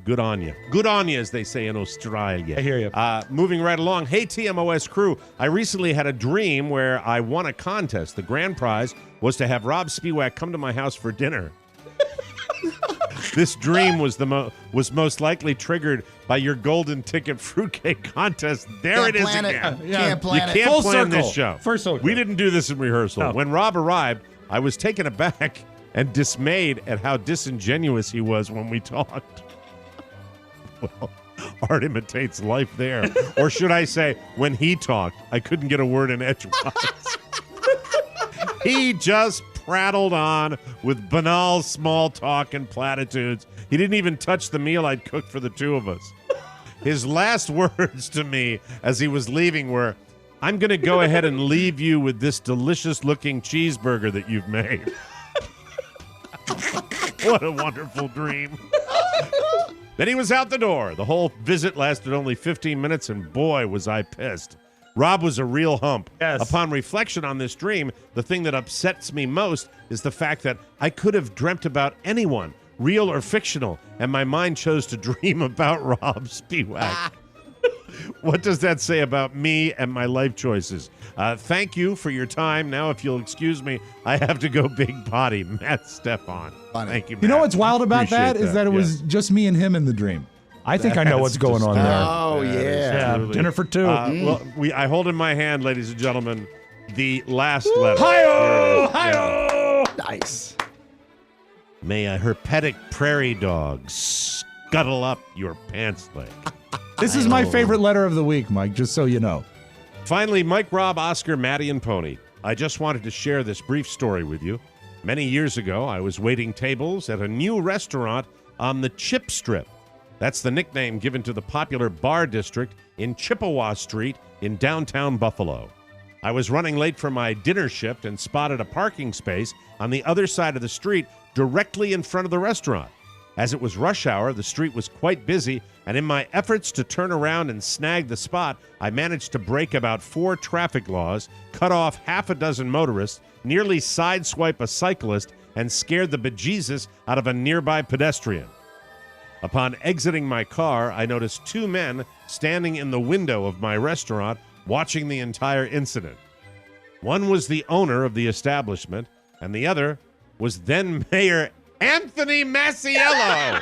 good on you. Good on you, as they say in Australia. I hear you. Moving right along. Hey, TMOS crew. I recently had a dream where I won a contest. The grand prize was to have Rob Spiewak come to my house for dinner. This dream was most likely triggered by your golden ticket fruitcake contest. There it is again. Can't plan it. You can't Full plan circle. this show. First circle. We didn't do this in rehearsal. No. When Rob arrived, I was taken aback and dismayed at how disingenuous he was when we talked. Well, art imitates life there. Or should I say, when he talked, I couldn't get a word in edgewise. He just prattled on with banal small talk and platitudes. He didn't even touch the meal I'd cooked for the two of us. His last words to me as he was leaving were, "I'm going to go ahead and leave you with this delicious-looking cheeseburger that you've made." What a wonderful dream. Then he was out the door. The whole visit lasted only 15 minutes, and boy, was I pissed. Rob was a real hump. Yes. Upon reflection on this dream, the thing that upsets me most is the fact that I could have dreamt about anyone, real or fictional, and my mind chose to dream about Rob Spiewak. What does that say about me and my life choices? Thank you for your time. Now, if you'll excuse me, I have to go big potty. Matt Stefan. Thank you, Matt. You know what's wild about Appreciate that is that it was just me and him in the dream. I think I know what's going on there. Oh, yeah. Dinner for two. Well, I hold in my hand, ladies and gentlemen, the last letter. Hi-oh! Hi-oh! Nice. May a herpetic prairie dog scuttle up your pants leg. This is my favorite letter of the week, Mike, just so you know. Finally, Mike, Rob, Oscar, Maddie, and Pony. I just wanted to share this brief story with you. Many years ago, I was waiting tables at a new restaurant on the Chip Strip. That's the nickname given to the popular bar district in Chippewa Street in downtown Buffalo. I was running late for my dinner shift and spotted a parking space on the other side of the street directly in front of the restaurant. As it was rush hour, the street was quite busy, and in my efforts to turn around and snag the spot, I managed to break about 4 traffic laws, cut off half a dozen motorists, nearly sideswipe a cyclist, and scared the bejesus out of a nearby pedestrian. Upon exiting my car, I noticed 2 men standing in the window of my restaurant watching the entire incident. One was the owner of the establishment, and the other was then Mayor Anthony Masiello.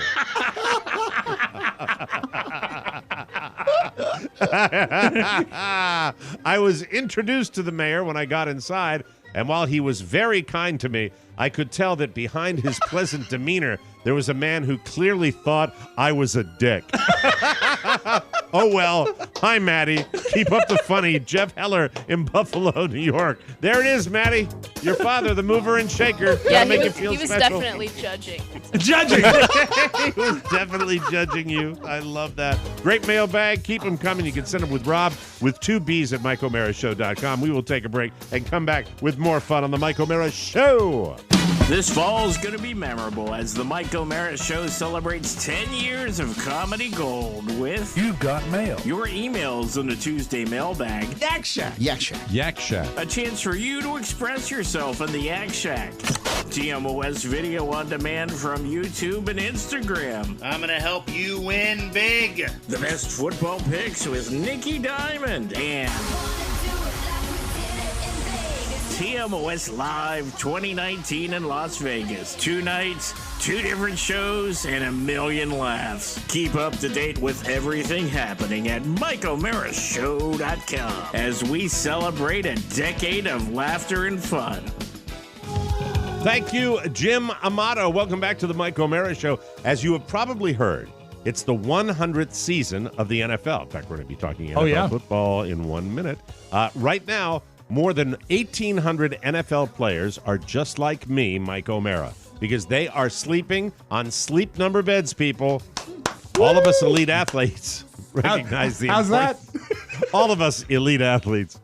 I was introduced to the mayor when I got inside, and while he was very kind to me, I could tell that behind his pleasant demeanor, there was a man who clearly thought I was a dick. Oh, well. Hi, Maddie. Keep up the funny. Jeff Heller in Buffalo, New York. There it is, Maddie. Your father, the mover and shaker. Yeah, Make he you feel was special. definitely judging. Judging! He was definitely judging you. I love that. Great mailbag. Keep them coming. You can send them with Rob with 2 B's at MikeO'MaraShow.com. We will take a break and come back with more fun on the Mike O'Mara Show. This fall is going to be memorable as the Mike O'Mara Show celebrates 10 years of comedy gold with You've Got Mail. Your emails in the Tuesday mailbag. Yak Shack. Yak Shack. Yak Shack. A chance for you to express yourself in the Yak Shack. TMOS video on demand from YouTube and Instagram. I'm going to help you win big. The best football picks with Nikki Diamond and TMOS Live 2019 in Las Vegas. 2 nights, 2 different shows, and a million laughs. Keep up to date with everything happening at MikeO'MaraShow.com as we celebrate a decade of laughter and fun. Thank you, Jim Amato. Welcome back to the Mike O'Mara Show. As you have probably heard, it's the 100th season of the NFL. In fact, we're going to be talking NFL football in 1 minute. Right now, more than 1,800 NFL players are just like me, Mike O'Mara, because they are sleeping on sleep number beds, people. All of us elite athletes recognize the How's that? All of us elite athletes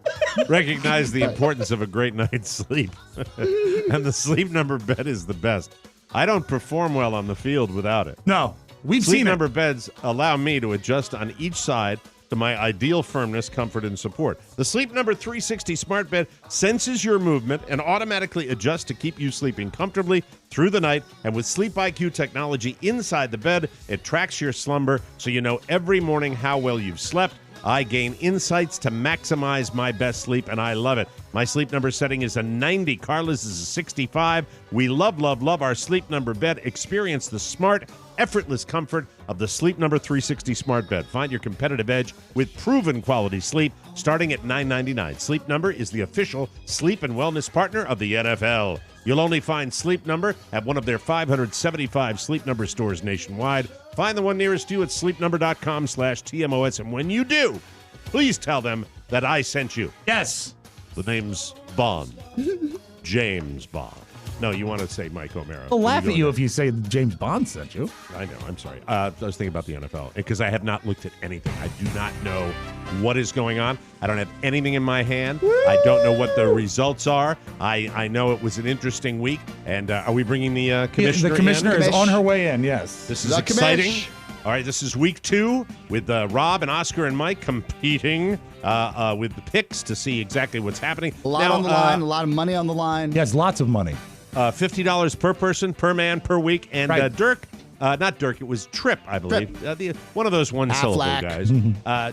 recognize the importance of a great night's sleep. And the sleep number bed is the best. I don't perform well on the field without it. No, we've Sleep seen number beds allow me to adjust on each side to my ideal firmness, comfort, and support. The Sleep Number 360 smart bed senses your movement and automatically adjusts to keep you sleeping comfortably through the night. And with Sleep IQ technology inside the bed, it tracks your slumber so you know every morning how well you've slept. I gain insights to maximize my best sleep, and I love it. My Sleep Number setting is a 90. Carla's is a 65. We love, love, love our Sleep Number bed. Experience the smart, effortless comfort of the Sleep Number 360 smart bed. Find your competitive edge with proven quality sleep starting at $9.99. Sleep Number is the official sleep and wellness partner of the NFL. You'll only find Sleep Number at one of their 575 Sleep Number stores nationwide. Find the one nearest you at sleepnumber.com/TMOS. And when you do, please tell them that I sent you. Yes. The name's Bond. James Bond. No, you want to say Mike O'Mara. I'll laugh at you if you say James Bond sent you. I know. I'm sorry. I was thinking about the NFL because I have not looked at anything. I do not know what is going on. I don't have anything in my hand. Woo! I don't know what the results are. I know it was an interesting week. And are we bringing the commissioner in? The commissioner is on her way in, yes. This is exciting. All right, this is week 2 with Rob and Oscar and Mike competing with the picks to see exactly what's happening. A lot on the line, a lot of money on the line. Yes, lots of money. $50 per person, per man, per week. And right. Dirk, not Dirk, it was Tripp, I believe. One of those one-syllable guys.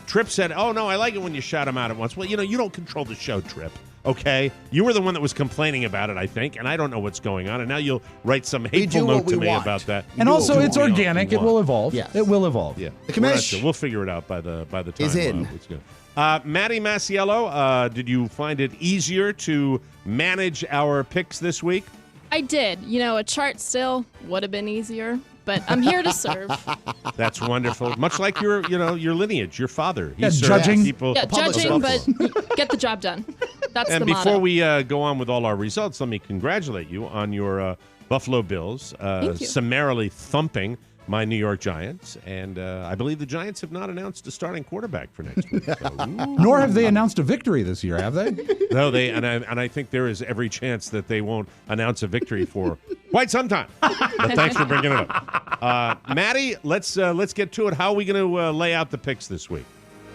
Tripp said, oh, no, I like it when you shout them out at once. Well, you don't control the show, Tripp. Okay? You were the one that was complaining about it, I think, and I don't know what's going on. And now you'll write some hateful note to me about that. And also, it's organic. It will evolve. Yes. It will evolve. Yeah. The commish. We'll figure it out by the time. Is in. It's good. Matty Masiello, did you find it easier to manage our picks this week? I did. A chart still would have been easier, but I'm here to serve. That's wonderful. Much like your lineage, your father. He judging people. Yeah, judging, but get the job done. That's and the before motto. we go on with all our results, let me congratulate you on your Buffalo Bills summarily thumping my New York Giants, and I believe the Giants have not announced a starting quarterback for next week. So, nor have they announced a victory this year, have they? No, and I think there is every chance that they won't announce a victory for quite some time. But thanks for bringing it up, Maddie. Let's get to it. How are we going to lay out the picks this week?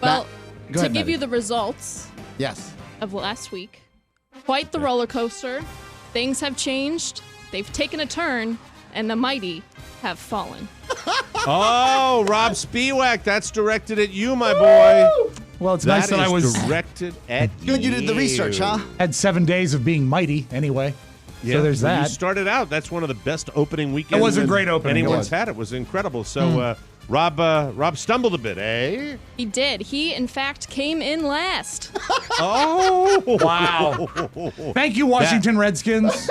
Well, to give you the results, yes, of last week, quite the roller coaster. Things have changed. They've taken a turn, and the mighty have fallen. Oh, Rob Spiewak, that's directed at you, my boy. Well, it's nice that I was directed at you. Good, you did the research, huh? Had 7 days of being mighty anyway. Yeah, so there's that. You started out. That's one of the best opening weekends. It was a great opening. Anyone's had. It was incredible. So Rob stumbled a bit, eh? He did. He, in fact, came in last. Oh, wow. Thank you, Washington Redskins,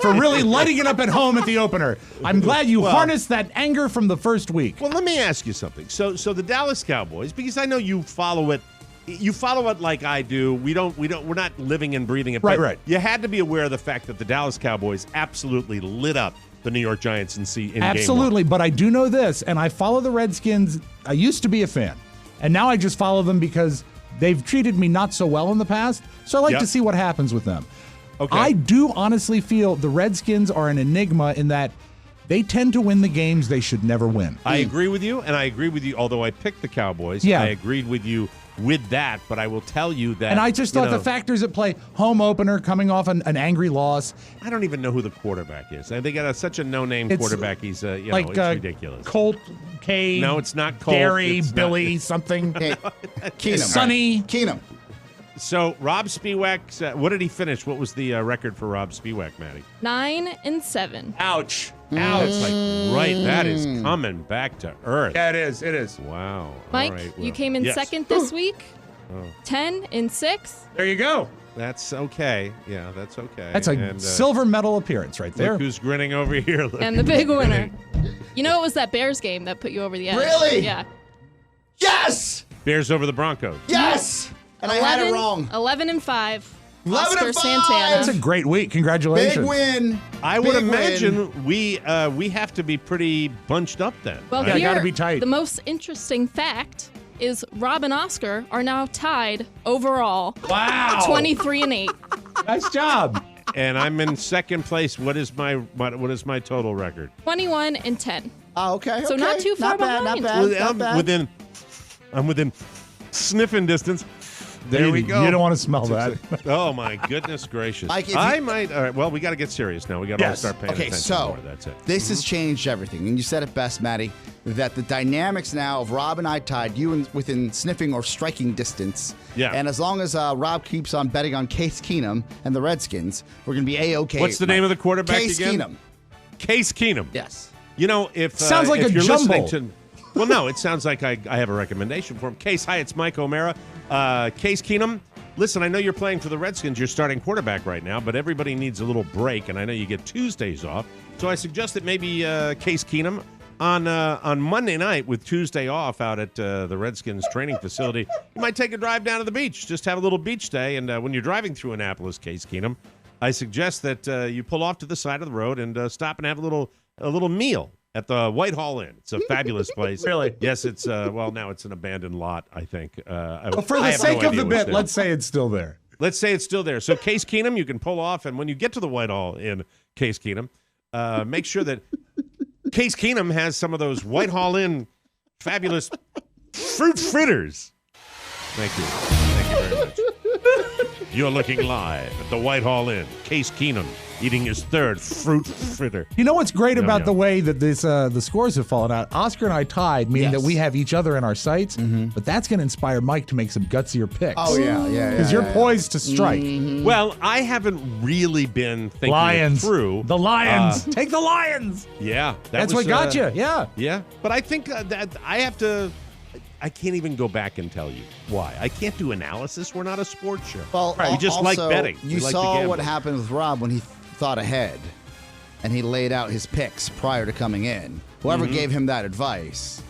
for really lighting it up at home at the opener. I'm glad you harnessed that anger from the first week. Well, let me ask you something. So the Dallas Cowboys, because I know you follow it. You follow it like I do. We're not living and breathing it. Right. You had to be aware of the fact that the Dallas Cowboys absolutely lit up the New York Giants in Absolutely, game 1. But I do know this, and I follow the Redskins. I used to be a fan, and now I just follow them because they've treated me not so well in the past, so I like to see what happens with them. Okay. I do honestly feel the Redskins are an enigma in that they tend to win the games they should never win. I agree with you, and I agree with you, although I picked the Cowboys. Yeah. I agreed with you with that, but I will tell you that... And I just thought the factors at play, home opener, coming off an angry loss. I don't even know who the quarterback is. They got such a no-name quarterback. He's, like, it's ridiculous. Colt, K. No, it's not Colt. Gary, it's Billy, something. Keenum. Sonny. Keenum. So, Rob Spiewak, what did he finish? What was the record for Rob Spiewak, Maddie? 9-7. Ouch. That's like that is coming back to earth. Yeah, it is. It is. Wow. Mike, all right, well, you came in second this week. 10-6. There you go. That's okay. Yeah, that's okay. That's a silver medal appearance right there. Look who's grinning over here. And the big winner. You know, it was that Bears game that put you over the edge. Really? Yeah. Yes! Bears over the Broncos. Yes! And I had it wrong. 11-5. 11-5. Santana. That's a great week. Congratulations. Big win. I would imagine we have to be pretty bunched up then. Well, right? here, gotta be tight. The most interesting fact is Rob and Oscar are now tied overall. Wow. 23-8. Nice job. And I'm in second place. What is my total record? 21-10. Oh, okay. So not too far not bad, behind. Not bad. Within I'm within sniffing distance. There we go. You don't want to smell that. Oh, my goodness gracious. Like, if I you- might. All right, well, we got to get serious now. We got to Yes. start paying Okay, attention so more. That's it. this has changed everything. And you said it best, Maddie, that the dynamics now of Rob and I tied, within sniffing or striking distance. Yeah. And as long as Rob keeps on betting on Case Keenum and the Redskins, we're going to be A-OK. What's the name of the quarterback Case again? Keenum. Case Keenum. Yes. You know, if Sounds like if a you're jumble. listening to, well, no, it sounds like I have a recommendation for him. Case, hi, it's Mike O'Mara. Case Keenum, listen, I know you're playing for the Redskins. You're starting quarterback right now, but everybody needs a little break, and I know you get Tuesdays off. So I suggest that maybe Case Keenum on Monday night with Tuesday off out at the Redskins training facility, you might take a drive down to the beach. Just have a little beach day, and when you're driving through Annapolis, Case Keenum, I suggest that you pull off to the side of the road and stop and have a little meal at the Whitehall Inn. It's a fabulous place. Really? Yes, it's well, now it's an abandoned lot, I think. But for the sake of the bit, let's say it's still there. Let's say it's still there. So Case Keenum, you can pull off, and when you get to the Whitehall Inn, Case Keenum, make sure that Case Keenum has some of those Whitehall Inn fabulous fruit fritters. Thank you. Thank you very much. You're looking live at the Whitehall Inn. Case Keenum eating his third fruit fritter. You know what's great Yum, about yum. the way that the scores have fallen out? Oscar and I tied, meaning Yes. that we have each other in our sights, but that's going to inspire Mike to make some gutsier picks. Oh, yeah. Because you're poised to strike. Well, I haven't really been thinking Lions. it through. The Lions. Take the Lions. Yeah. That's what got you. Yeah. Yeah. But I think that I have to. I can't even go back and tell you why. I can't do analysis. We're not a sports show. Well, we just like also, betting. You We like to saw gamble. what happened with Rob when he thought ahead and he laid out his picks prior to coming in. Whoever gave him that advice,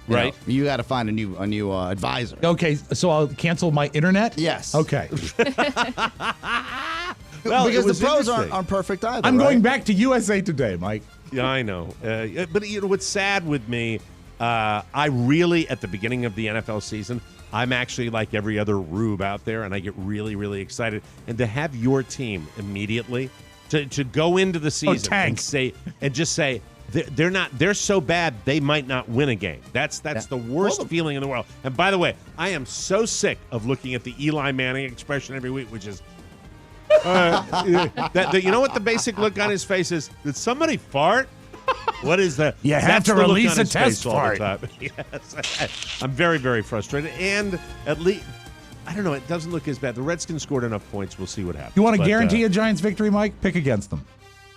you Right. know, you got to find a new advisor. Okay, so I'll cancel my internet? Yes. Okay. Well, because it was the pros interesting. aren't perfect either. I'm going right? back to USA Today, Mike. Yeah, I know. But you know what's sad with me? I really, at the beginning of the NFL season, I'm actually like every other rube out there, and I get really, really excited. And to have your team immediately to go into the season and just say they're so bad they might not win a game. That's the worst feeling in the world. And by the way, I am so sick of looking at the Eli Manning expression every week, which is. You know what the basic look on his face is? Did somebody fart? What is that? You have That's to the look release on a his face test all the fart. time. Yes. I'm very, very frustrated. And at least, I don't know, it doesn't look as bad. The Redskins scored enough points. We'll see what happens. You want to But, guarantee a Giants victory, Mike? Pick against them.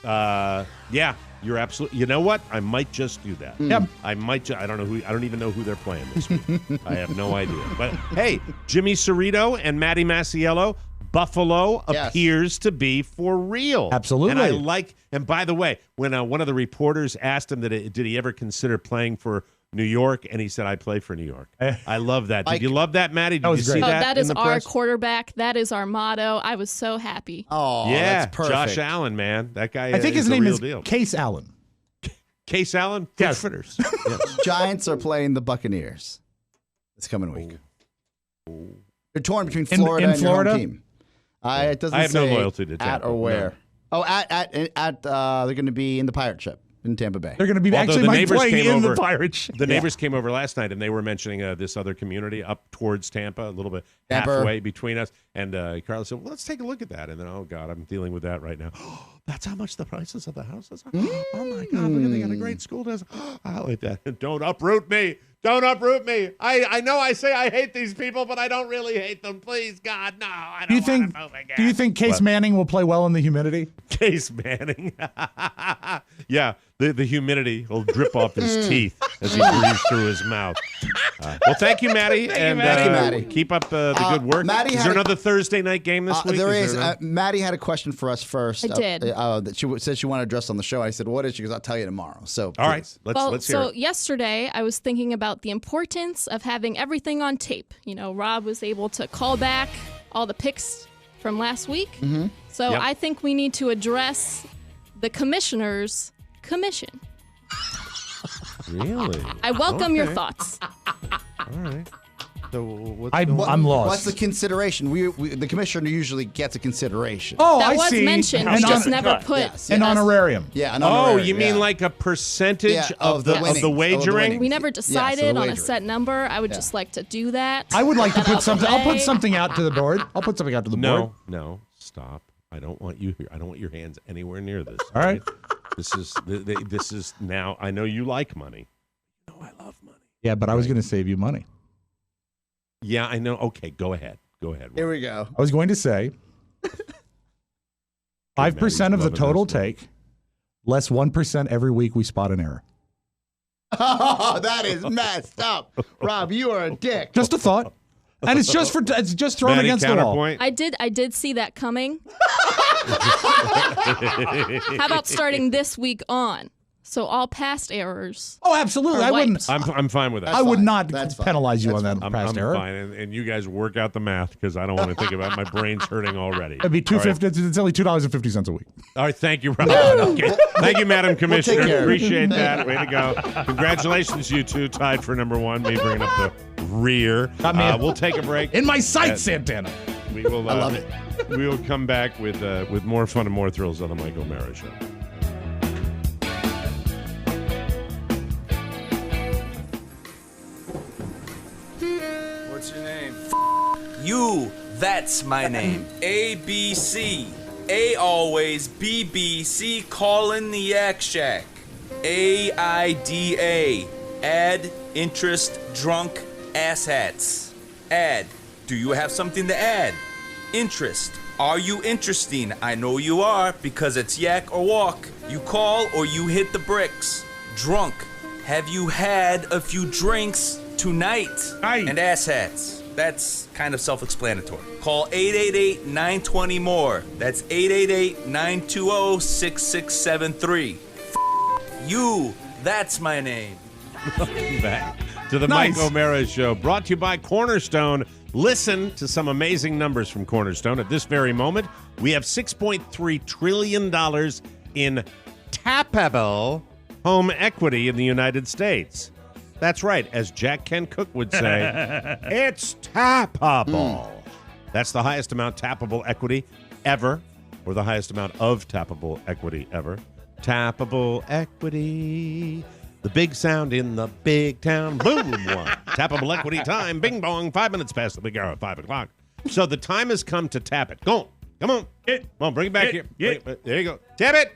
Yeah, you're absolutely. You know what? I might just do that. Yep. I might. I don't know who. I don't even know who they're playing this week. I have no idea. But hey, Jimmy Cerrito and Matty Masiello. Buffalo appears to be for real. Absolutely. And I like, and by the way, when one of the reporters asked him did he ever consider playing for New York, and he said, I play for New York. I love that. Did you love that, Maddie? Did you see that? That in is the our press? quarterback. That is our motto. I was so happy. Oh, Yeah, that's perfect. Josh Allen, man. That guy I think is his name the real is deal. Case Allen. Case Allen? Yes. Fritters. Yes. Giants are playing the Buccaneers this coming week. They're torn between Florida in and your home Florida? team. It doesn't I have no say loyalty to at Tampa, or where. no. Oh, at they're going to be in the pirate ship in Tampa Bay. They're going to be Although actually the Mike neighbors playing came in over- the Pirates. The neighbors came over last night, and they were mentioning this other community up towards Tampa, a little bit halfway between us. And Carla said, well, let's take a look at that. And then, oh, God, I'm dealing with that right now. That's how much the prices of the houses are? Oh, my God, look at they got a great school. I like that. Don't uproot me. Don't uproot me. I know I say I hate these people, but I don't really hate them. Please, God, no. I don't want to move again. Do you think Case Manning will play well in the humidity? Case Manning. Yeah, the humidity will drip off his teeth as he breathes through his mouth. Well, thank you, Maddie. Thank you, Maddie. Keep up the good work. Maddie is had there a- another Thursday night game this week? There is. there Maddie had a question for us first. I did. That she said she wanted to address on the show. I said, what is she? Because I'll tell you tomorrow. So, all right, please. let's hear so it. yesterday I was thinking about the importance of having everything on tape. You know, Rob was able to call back all the picks from last week. Mm-hmm. So Yep. I think we need to address the commissioner's commission. Really? I welcome your Okay. thoughts. All right. So what's I'm lost. What's the consideration? The commissioner usually gets a consideration. Oh, That I was see. mentioned. And We just on- never put an honorarium. Yeah, an Oh, honorarium, you mean yeah. like a percentage Yeah, of the winnings, wagering? We never decided on a wagering. set number. I would just like to do that. I would like to Get put out the something. I'll put way. something out to the board. I'll put something out to the board. No, stop. I don't want you here. I don't want your hands anywhere near this. All right. This is now. I know you like money. No, I love money. Yeah, but I was going to save you money. Yeah, I know. Okay, go ahead. Go ahead. Here we go. I was going to say 5% of the total take, less 1% every week we spot an error. Oh, that is messed up. Rob, you are a dick. Just a thought. And it's just thrown Maddie, against the wall. counterpoint? I did see that coming. How about starting this week on? So all past errors. Oh, absolutely. I wouldn't. I'm fine with that. I would not That's fine. penalize you on that I'm past error. fine, and you guys work out the math because I don't want to think about my brain's hurting already. It'd be $2.50. It's only $2.50 a week. All right, thank you, Rob. Okay. Thank you, Madam Commissioner. care of it. Appreciate that. Way to go. Congratulations, you two, tied for number one. Me bringing up the rear. Got me We'll take a break. in my sights, Santana. We will. I love it. We will come back with more fun and more thrills on the Mike O'Mara Show. What's your name? You. That's my name. ABC. A always. BBC. Calling the Yak Shack. AIDA. Add. Interest. Drunk. Asshats. Add. Do you have something to add? Interest. Are you interesting? I know you are because it's yak or walk. You call or you hit the bricks. Drunk. Have you had a few drinks tonight? And asshats. That's kind of self-explanatory. Call 888-920-MORE. That's 888-920-6673. You. That's my name. Welcome back to the Nice. Mike O'Mara Show, brought to you by Cornerstone. Listen to some amazing numbers from Cornerstone. At this very moment, we have $6.3 trillion in tappable home equity in the United States. That's right. As Jack Ken Cook would say, it's tappable. That's the highest amount tappable equity ever, or the highest amount of tappable equity ever. Tappable equity. The big sound in the big town. Boom. One. Tappable equity time. Bing bong. 5 minutes past the big hour at 5 o'clock. So the time has come to tap it. Go on. Come on. Come on. Bring it back here. There you go. Tap it.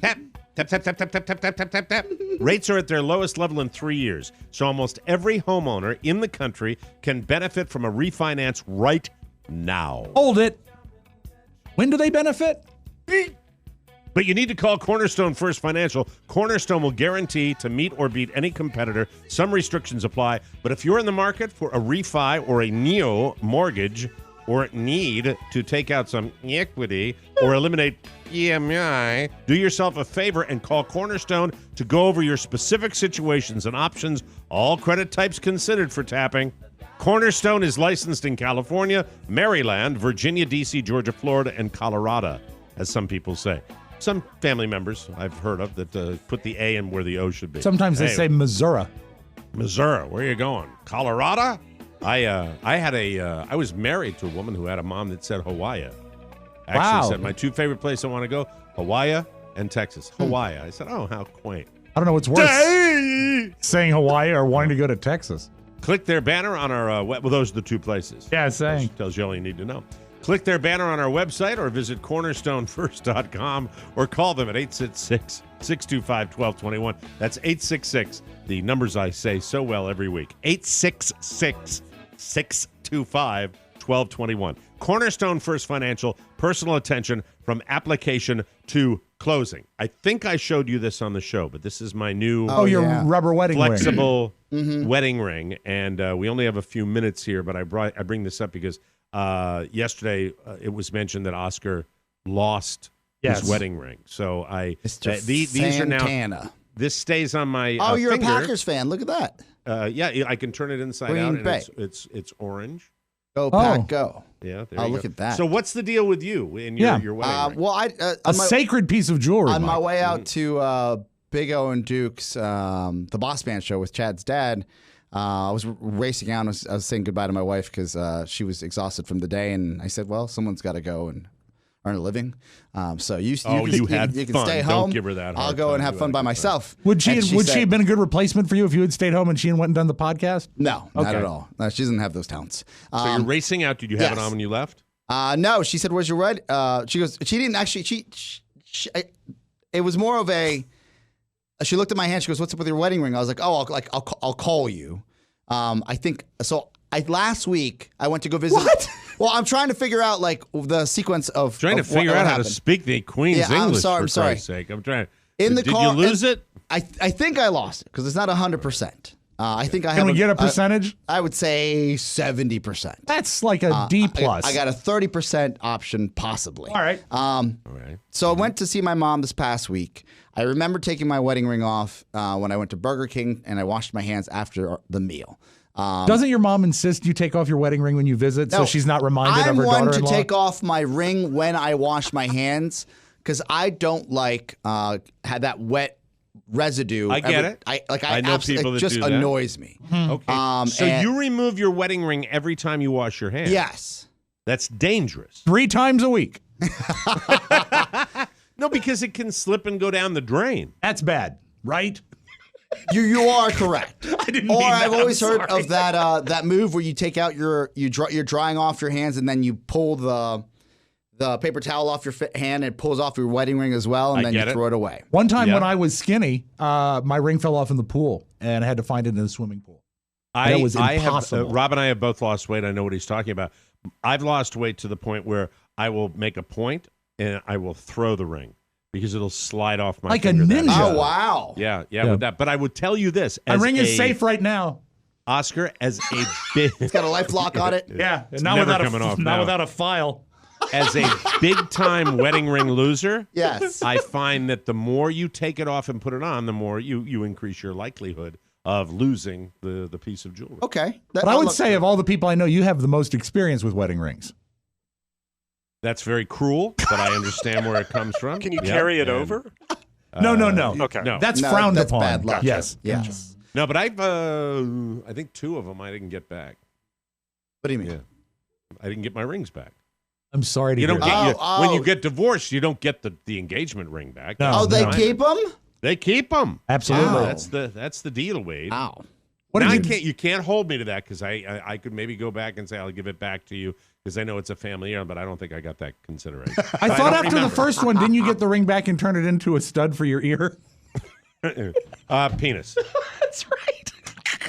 Tap. Tap, tap, tap, tap, tap, tap, tap, tap, tap, tap. Rates are at their lowest level in 3 years. So almost every homeowner in the country can benefit from a refinance right now. Hold it. When do they benefit? But you need to call Cornerstone First Financial. Cornerstone will guarantee to meet or beat any competitor. Some restrictions apply. But if you're in the market for a refi or a neo mortgage or need to take out some equity or eliminate EMI, do yourself a favor and call Cornerstone to go over your specific situations and options, all credit types considered for tapping. Cornerstone is licensed in California, Maryland, Virginia, D.C., Georgia, Florida, and Colorado, as some people say. Some family members I've heard of that put the A in where the O should be. Sometimes they say Missouri. Missouri, where are you going? Colorado? I was married to a woman who had a mom that said Hawaii. Actually said my two favorite places I want to go, Hawaii and Texas. Hawaii. I said, oh, how quaint. I don't know what's worse, saying Hawaii or wanting to go to Texas. Click their banner on our well, those are the two places. Yeah, saying. Tells you all you need to know. Click their banner on our website or visit cornerstonefirst.com or call them at 866-625-1221. That's 866, the numbers I say so well every week. 866-625-1221. Cornerstone First Financial, personal attention from application to closing. I think I showed you this on the show, but this is my new your rubber wedding flexible ring. wedding ring. And we only have a few minutes here, but I bring this up because yesterday it was mentioned that Oscar lost his wedding ring. So these are now. This stays on my Oh, you're finger. a Packers fan. Look at that. Yeah, I can turn it inside Green out, and Bay. it's orange. Go Pack, go. Yeah, there Oh, you look go. at that. So what's the deal with you and your wedding ring? Well, A sacred piece of jewelry. on my Mike. way out to Big O and Duke's, the Boss Man show with Chad's dad, I was racing out. I was saying goodbye to my wife because she was exhausted from the day, and I said, "Well, someone's got to go and earn a living. So you can stay home. Don't give her that. I'll go and have fun by myself." Would she have been a good replacement for you if you had stayed home and she had went and done the podcast? No, not at all. No, she doesn't have those talents. So you're racing out. Did you have it on when you left? No, she said, "Where's your wedding?" She goes, she didn't actually. It was more of a. She looked at my hand. She goes, "What's up with your wedding ring?" I was like, "Oh, I'll call you." I think so. Last week I went to go visit. What? Well, I'm trying to figure out like the sequence of trying to figure out how to speak the Queen's English. I'm sorry. For Christ's sake, I'm trying. In the did car, you lose it? I think I lost it because it's not 100%. I think I have. Can we get a percentage? I would say 70%. That's like a D plus. I got a 30% option, possibly. All right. All right. So I went to see my mom this past week. I remember taking my wedding ring off when I went to Burger King, and I washed my hands after the meal. Doesn't your mom insist you take off your wedding ring when you visit, so she's not reminded of her daughter-in-law? I'm one to take off my ring when I wash my hands because I don't like have that wet residue. I get it. I know people that just do that. annoys me. Okay. So you remove your wedding ring every time you wash your hands? Yes. That's dangerous. 3 times a week. No, because it can slip and go down the drain. That's bad, right? You are correct. I didn't or mean that. I've always heard sorry. of that move where you take out you're drying off your hands and then you pull the paper towel off your hand and it pulls off your wedding ring as well, and then you throw it away. One time when I was skinny, my ring fell off in the pool, and I had to find it in the swimming pool. That was impossible. Rob and I have both lost weight. I know what he's talking about. I've lost weight to the point where I will make a point and I will throw the ring because it'll slide off my like a finger ninja. Oh, wow. Yeah, with that. But I would tell you this. My ring is safe right now. Oscar, as a big... It's got a life lock on it. Yeah. It's not never without coming off not now. without a file. As a big-time wedding ring loser, yes, I find that the more you take it off and put it on, the more you increase your likelihood of losing the piece of jewelry. Okay. But I would say of all the people I know, you have the most experience with wedding rings. That's very cruel, but I understand where it comes from. Can you carry it over? No. Okay. No. That's frowned that's upon. bad luck. Yes. Yes. No, but I think 2 of them I didn't get back. What do you mean? Yeah. I didn't get my rings back. I'm sorry to You hear don't that. get when you get divorced, you don't get the engagement ring back. No. Oh, they keep them? They keep them. Absolutely. That's the deal, Wade. Wow. You can't hold me to that because I could maybe go back and say I'll give it back to you because I know it's a family heirloom, but I don't think I got that consideration. I thought don't after remember. the first one, didn't you get the ring back and turn it into a stud for your ear? Penis. That's right.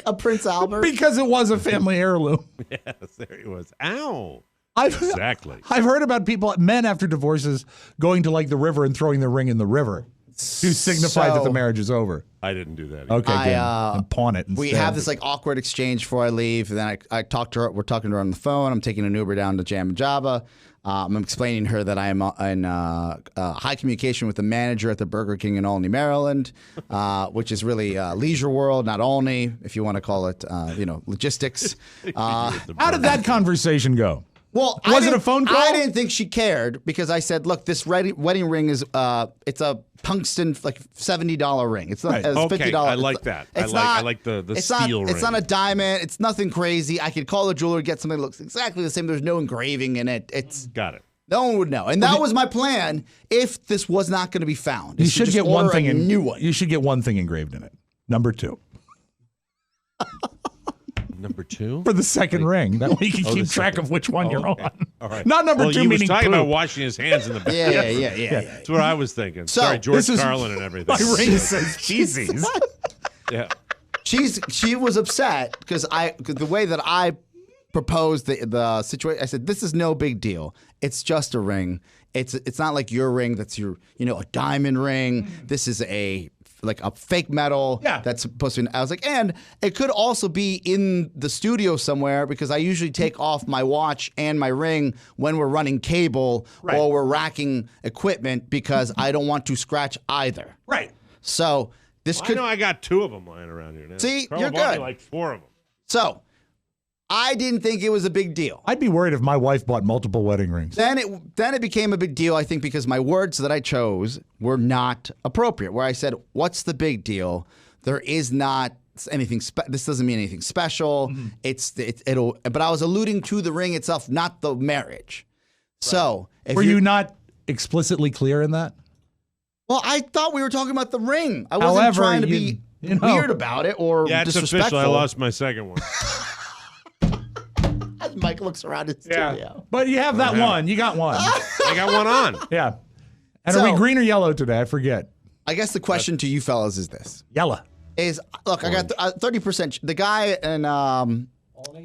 A Prince Albert? Because it was a family heirloom. Yes, there he was. Ow. Exactly. I've heard about men after divorces going to like the river and throwing the ring in the river to signify that the marriage is over. I didn't do that either. Okay, good. And pawn it. We have this like awkward exchange before I leave, and then I talk to her. We're talking to her on the phone. I'm taking an Uber down to Jam and Java. I'm explaining to her that I am in high communication with the manager at the Burger King in Olney, Maryland, which is really Leisure World, not Olney, if you want to call it, logistics. How did that conversation go? Well, was it a phone call? I didn't think she cared because I said, "Look, this wedding ring is it's a tungsten like $70 ring. It's not it's okay, $50. I like that. I like the steel ring. It's not a diamond. It's nothing crazy. I could call the jeweler, get something that looks exactly the same. There's no engraving in it. It's got it. No one would know, and that was my plan. If this was not going to be found, You should get one thing new one. You should get one thing engraved in it. Number 2. Number 2? For the second ring. That way you can keep track of which one you're on. All right. Not number 2 he meaning was talking poop. about washing his hands in the back. Yeah. That's what I was thinking. So, Sorry, George this is- Carlin and everything. My ring says cheesies. Yeah. She was upset because the way that I proposed the situation, I said, "This is no big deal. It's just a ring. It's not like your ring that's your a diamond ring. This is a fake metal that's supposed to." I was like, and it could also be in the studio somewhere because I usually take off my watch and my ring when we're running cable or we're racking equipment because I don't want to scratch either. Right. So this could. I know I got 2 of them lying around here now. See, Carla you're bought me good. like 4 of them. So I didn't think it was a big deal. I'd be worried if my wife bought multiple wedding rings. Then it became a big deal, I think, because my words that I chose were not appropriate. Where I said, "What's the big deal? There is not anything. This doesn't mean anything special. It'll. But I was alluding to the ring itself, not the marriage. Right. So, were you not explicitly clear in that? Well, I thought we were talking about the ring. I wasn't trying to be weird about it or disrespectful. It's official. I lost my second one. As Mike looks around his studio. But you have that one. You got one. I got one on. Yeah. And are we green or yellow today? I forget. I guess the question to you fellas is this. Yellow. Look, I got 30%. The guy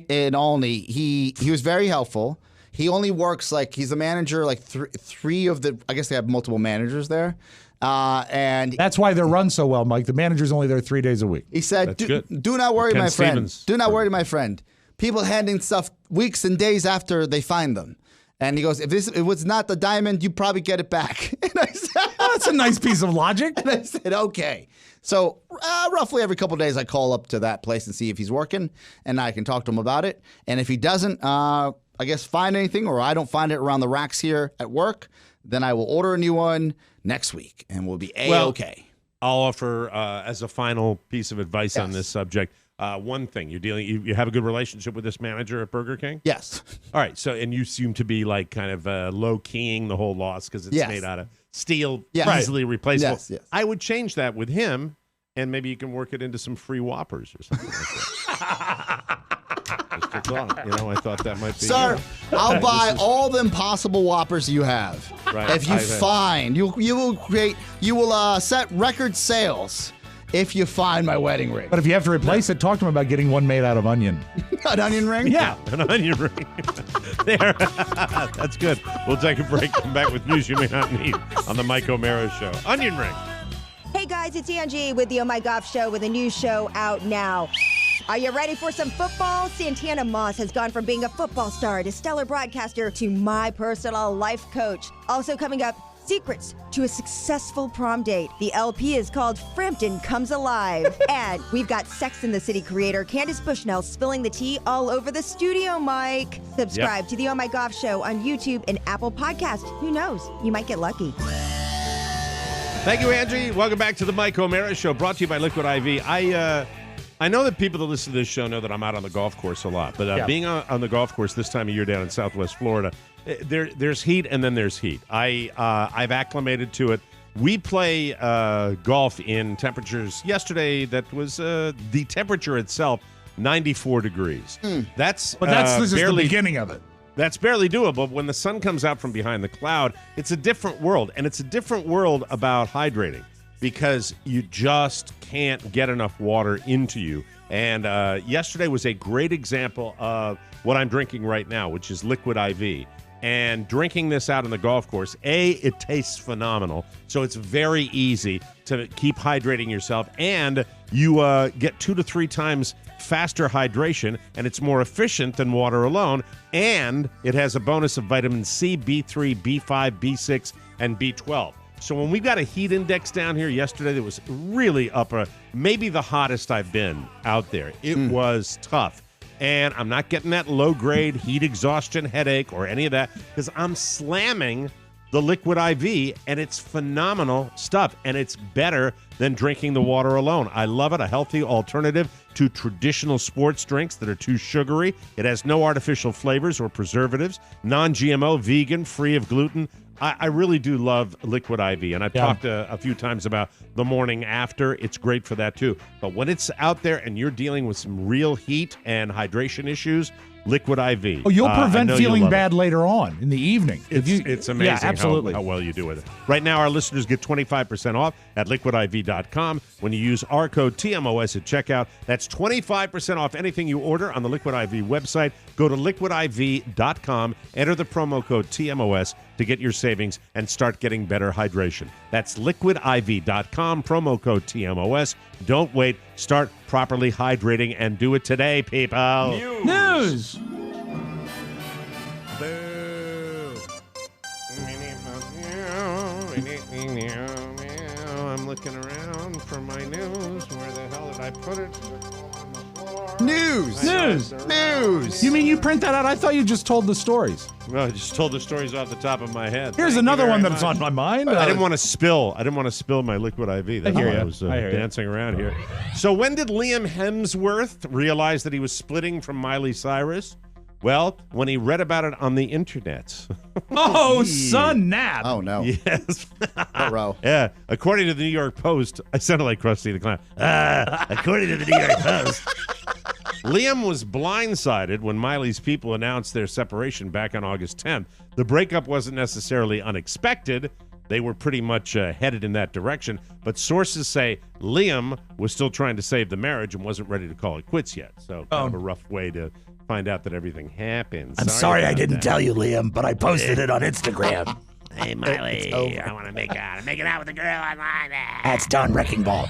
in Olney, he was very helpful. He only works he's the manager, three of the, I guess they have multiple managers there. And that's why they're run so well, Mike. The manager's only there 3 days a week. He said, do not worry, my friend. Do not worry, my friend. People handing stuff weeks and days after they find them. And he goes, if it was not the diamond, you probably get it back. And I said, that's a nice piece of logic. And I said, okay. So roughly every couple of days, I call up to that place and see if he's working, and I can talk to him about it. And if he doesn't, I guess, find anything, or I don't find it around the racks here at work, then I will order a new one next week, and we'll be A-okay. I'll offer, as a final piece of advice on this subject, one thing. You have a good relationship with this manager at Burger King? Yes. All right. So, and you seem to be kind of low-keying the whole loss because it's made out of steel, easily replaceable. Yes. I would change that with him, and maybe you can work it into some free Whoppers or something like that. Just a thought. I thought that might be. Sir, I'll buy all the impossible Whoppers you have. Right. If you find, you will set record sales. If you find my wedding ring. But if you have to replace it, talk to him about getting one made out of onion. An onion ring? Yeah. An onion ring. There. That's good. We'll take a break. Come back with news you may not need on the Mike O'Mara Show. Onion ring. Hey guys, it's Angie with the Oh My Golf Show with a new show out now. Are you ready for some football? Santana Moss has gone from being a football star to stellar broadcaster to my personal life coach. Also coming up, secrets to a successful prom date. The LP is called Frampton Comes Alive. And we've got Sex and the City creator Candace Bushnell spilling the tea all over the studio, Mike. Subscribe to the Oh My Golf Show on YouTube and Apple Podcast. Who knows? You might get lucky. Thank you, Angie. Welcome back to the Mike O'Mara Show, brought to you by Liquid IV. I know that people that listen to this show know that I'm out on the golf course a lot, but being on the golf course this time of year down in Southwest Florida, there's heat and then there's heat. I've acclimated to it. We play golf in temperatures yesterday that was the temperature itself 94 degrees. That's this is the beginning of it. That's barely doable. When the sun comes out from behind the cloud, it's a different world, and it's a different world about hydrating because you just can't get enough water into you. And yesterday was a great example of what I'm drinking right now, which is Liquid IV. And drinking this out on the golf course, it tastes phenomenal. So it's very easy to keep hydrating yourself. And you get 2 to 3 times faster hydration, and it's more efficient than water alone. And it has a bonus of vitamin C, B3, B5, B6, and B12. So when we got a heat index down here yesterday that was really maybe the hottest I've been out there. It was tough. And I'm not getting that low-grade heat exhaustion headache or any of that because I'm slamming the Liquid IV, and it's phenomenal stuff, and it's better than drinking the water alone. I love it, a healthy alternative to traditional sports drinks that are too sugary. It has no artificial flavors or preservatives, non-GMO, vegan, free of gluten. I really do love Liquid IV, and I've talked a few times about the morning after. It's great for that, too. But when it's out there and you're dealing with some real heat and hydration issues, Liquid IV. Oh, you'll prevent feeling bad later on in the evening. It's amazing how well you do with it. Right now, our listeners get 25% off at liquidiv.com when you use our code TMOS at checkout. That's 25% off anything you order on the Liquid IV website. Go to liquidiv.com, enter the promo code TMOS to get your savings and start getting better hydration. That's liquidiv.com, promo code TMOS. Don't wait. Start properly hydrating and do it today, people. News. Boo. I'm looking around for my news. Where the hell did I put it? On the floor. News. News. You mean you print that out? I thought you just told the stories. Well, I just told the stories off the top of my head. Here's Thank you another very one that's much. on my mind. I didn't want to spill. I didn't want to spill my liquid IV. That's I hear why ya. I was I hear ya. dancing around here. So when did Liam Hemsworth realize that he was splitting from Miley Cyrus? Well, when he read about it on the internet. Oh, son, nap. Oh, no. Yes. Row. Yeah. According to the New York Post, I sounded like Krusty the Clown. According to the New York Post. Liam was blindsided when Miley's people announced their separation back on August 10th. The breakup wasn't necessarily unexpected. They were pretty much headed in that direction. But sources say Liam was still trying to save the marriage and wasn't ready to call it quits yet. So kind of a rough way to find out that everything happened. I'm sorry I didn't that. tell you, Liam, but I posted it on Instagram. Hey, Miley, I want to make it out with a girl online. That's Don Wrecking Ball.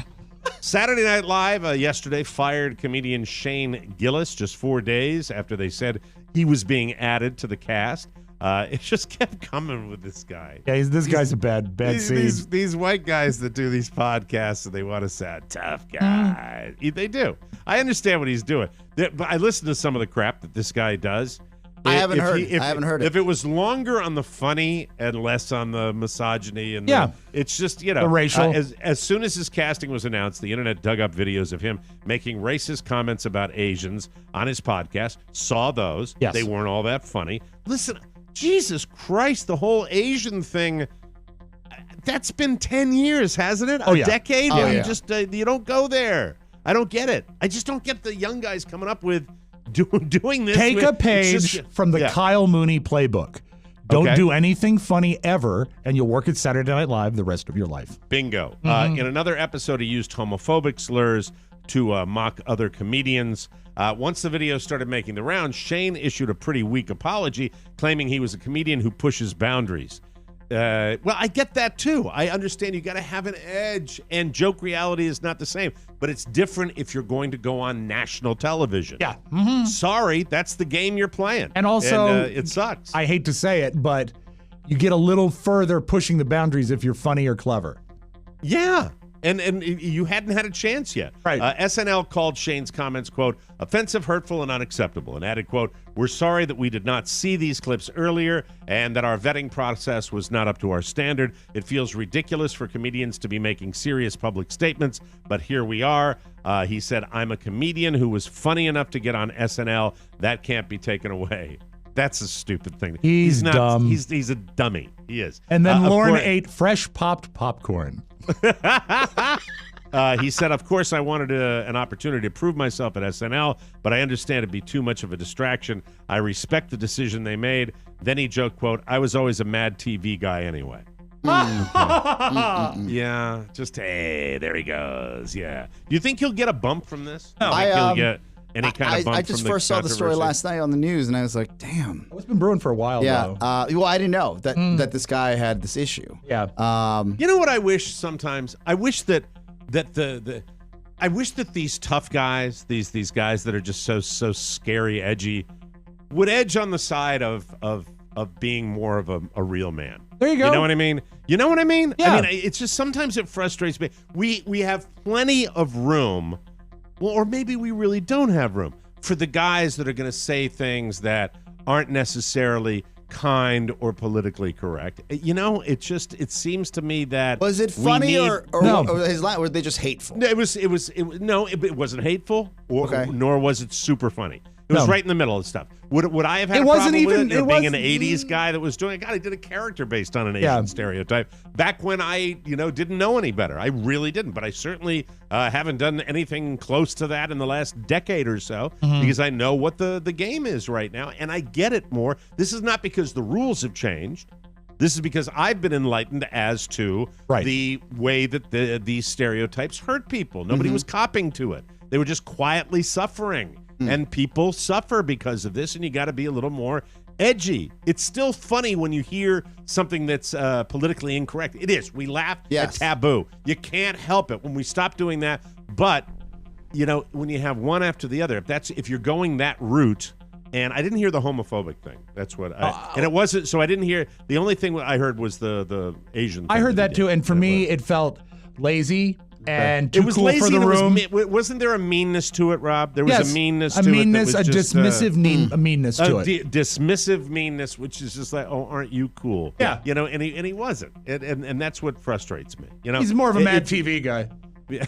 Saturday Night Live yesterday fired comedian Shane Gillis just 4 days after they said he was being added to the cast. It just kept coming with this guy. Yeah, this guy's a bad seed. These white guys that do these podcasts and they want to sound tough guys. They do. I understand what he's doing. But I listened to some of the crap that this guy does. I haven't heard it. If it was longer on the funny and less on the misogyny and it's just, the racial. As soon as his casting was announced, the internet dug up videos of him making racist comments about Asians on his podcast. Saw those. Yes. They weren't all that funny. Listen, Jesus Christ, the whole Asian thing. That's been 10 years, hasn't it? A decade? Oh, You yeah. just you don't go there. I don't get it. I just don't get the young guys coming up with doing this. Take a page from the Kyle Mooney playbook. Don't do anything funny ever, and you'll work at Saturday Night Live the rest of your life. Bingo. In another episode, he used homophobic slurs to mock other comedians. Once the video started making the rounds, Shane issued a pretty weak apology, claiming he was a comedian who pushes boundaries. Well, I get that too. I understand you got to have an edge, and joke reality is not the same, but it's different if you're going to go on national television. Yeah. Sorry, that's the game you're playing. And also, it sucks. I hate to say it, but you get a little further pushing the boundaries if you're funny or clever. Yeah. And you hadn't had a chance yet. Right. SNL called Shane's comments, quote, offensive, hurtful, and unacceptable, and added, quote, we're sorry that we did not see these clips earlier and that our vetting process was not up to our standard. It feels ridiculous for comedians to be making serious public statements, but here we are. He said, I'm a comedian who was funny enough to get on SNL. That can't be taken away. That's a stupid thing. He's not dumb. He's a dummy. He is. And then Of Lauren course- ate fresh popped popcorn. He said, of course, I wanted an opportunity to prove myself at SNL, but I understand it'd be too much of a distraction. I respect the decision they made. Then he joked, quote, I was always a Mad TV guy anyway. Yeah, just, hey, there he goes. Yeah. Do you think he'll get a bump from this? Do you think he'll get any kind of bump I just from the first saw the story controversy? last night on the news, and I was like, damn. It's been brewing for a while, Yeah. though. Well, I didn't know that this guy had this issue. Yeah. You know what I wish sometimes? I wish that I wish that these tough guys, these guys that are just so scary, edgy, would edge on the side of being more of a real man. There you go. You know what I mean? You know what I mean? Yeah. I mean, it's just sometimes it frustrates me. We have plenty of room, well, or maybe we really don't have room for the guys that are going to say things that aren't necessarily kind or politically correct. You know, it seems to me that Was it we funny need- or his line? Were they just hateful? No, it wasn't hateful, Okay. nor was it super funny. It was No. right in the middle of stuff. Would I have had It a wasn't problem even- with it? it Being an wasn't- 80s guy that was doing it? God, he did a character based on an Asian Yeah. stereotype. Back when I, didn't know any better. I really didn't. But I certainly haven't done anything close to that in the last decade or so because I know what the game is right now. And I get it more. This is not because the rules have changed. This is because I've been enlightened as to the way that these stereotypes hurt people. Nobody was copping to it. They were just quietly suffering. And people suffer because of this, and you got to be a little more edgy. It's still funny when you hear something that's politically incorrect. It is. We laugh at taboo. You can't help it when we stop doing that. But, when you have one after the other, if you're going that route, and I didn't hear the homophobic thing. That's what and it wasn't, so I didn't hear, the only thing I heard was the Asian thing. I heard that he too, did. and for me, it felt lazy and It too was cool lazy. for the room. Wasn't there a meanness to it, Rob? There was Yes, a meanness a to meanness, it. That a was just, dismissive meanness to it. Dismissive meanness, which is just like, oh, aren't you cool? Yeah. You know, and he wasn't. And that's what frustrates me. You know, He's more of a Mad TV guy. Yeah.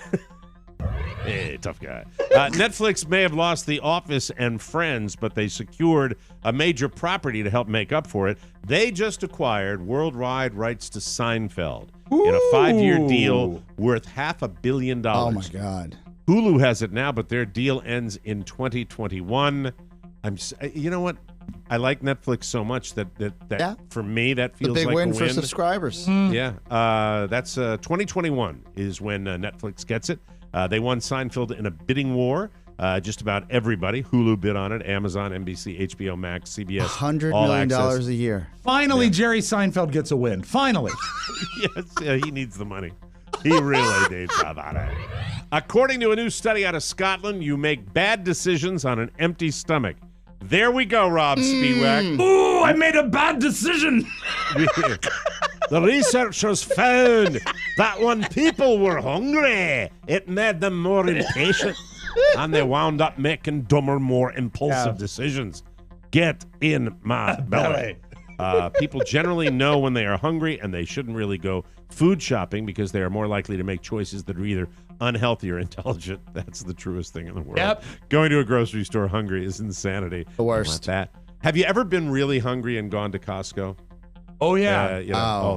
Hey, tough guy. Netflix may have lost The Office and Friends, but they secured a major property to help make up for it. They just acquired worldwide rights to Seinfeld in a 5-year deal worth $500 million. Oh, my God. Hulu has it now, but their deal ends in 2021. You know what? I like Netflix so much that for me, that feels a big like win a win for subscribers. Yeah. That's 2021 is when Netflix gets it. They won Seinfeld in a bidding war. Just about everybody. Hulu bid on it. Amazon, NBC, HBO Max, CBS. $100 All million access. a year. Finally, Jerry Seinfeld gets a win. Finally. Yes, he needs the money. He really needs the money. According to a new study out of Scotland, you make bad decisions on an empty stomach. There we go, Rob Spiewak. Ooh, I made a bad decision. The researchers found that when people were hungry, it made them more impatient, and they wound up making dumber, more impulsive decisions. Get in my belly. People generally know when they are hungry, and they shouldn't really go food shopping because they are more likely to make choices that are either unhealthy or intelligent. That's the truest thing in the world. Yep. Going to a grocery store hungry is insanity. The worst. That. Have you ever been really hungry and gone to Costco? Oh, yeah.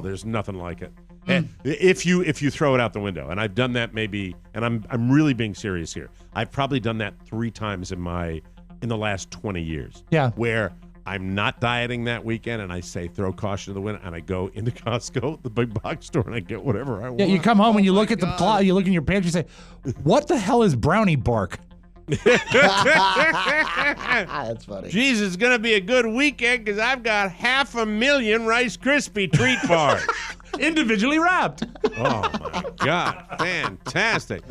There's nothing like it. And if you throw it out the window, and I've done that maybe, and I'm really being serious here. I've probably done that 3 times in the last 20 years. Yeah. Where I'm not dieting that weekend, and I say throw caution to the wind, and I go into Costco, the big box store, and I get whatever I want. Yeah, you come home and you look at the closet, you look in your pantry, you say, "What the hell is brownie bark?" That's funny. Jeez, it's going to be a good weekend because I've got 500,000 Rice Krispie treat bars. Individually wrapped. Oh, my God. Fantastic.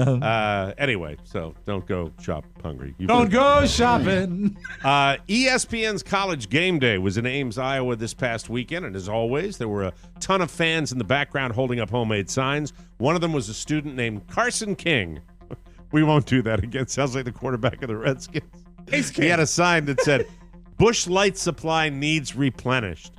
Anyway, so don't go shop hungry. Don't go shopping. ESPN's College Game Day was in Ames, Iowa this past weekend, and as always, there were a ton of fans in the background holding up homemade signs. One of them was a student named Carson King. We won't do that again. Sounds like the quarterback of the Redskins. He had a sign that said, Busch Light Supply needs replenished.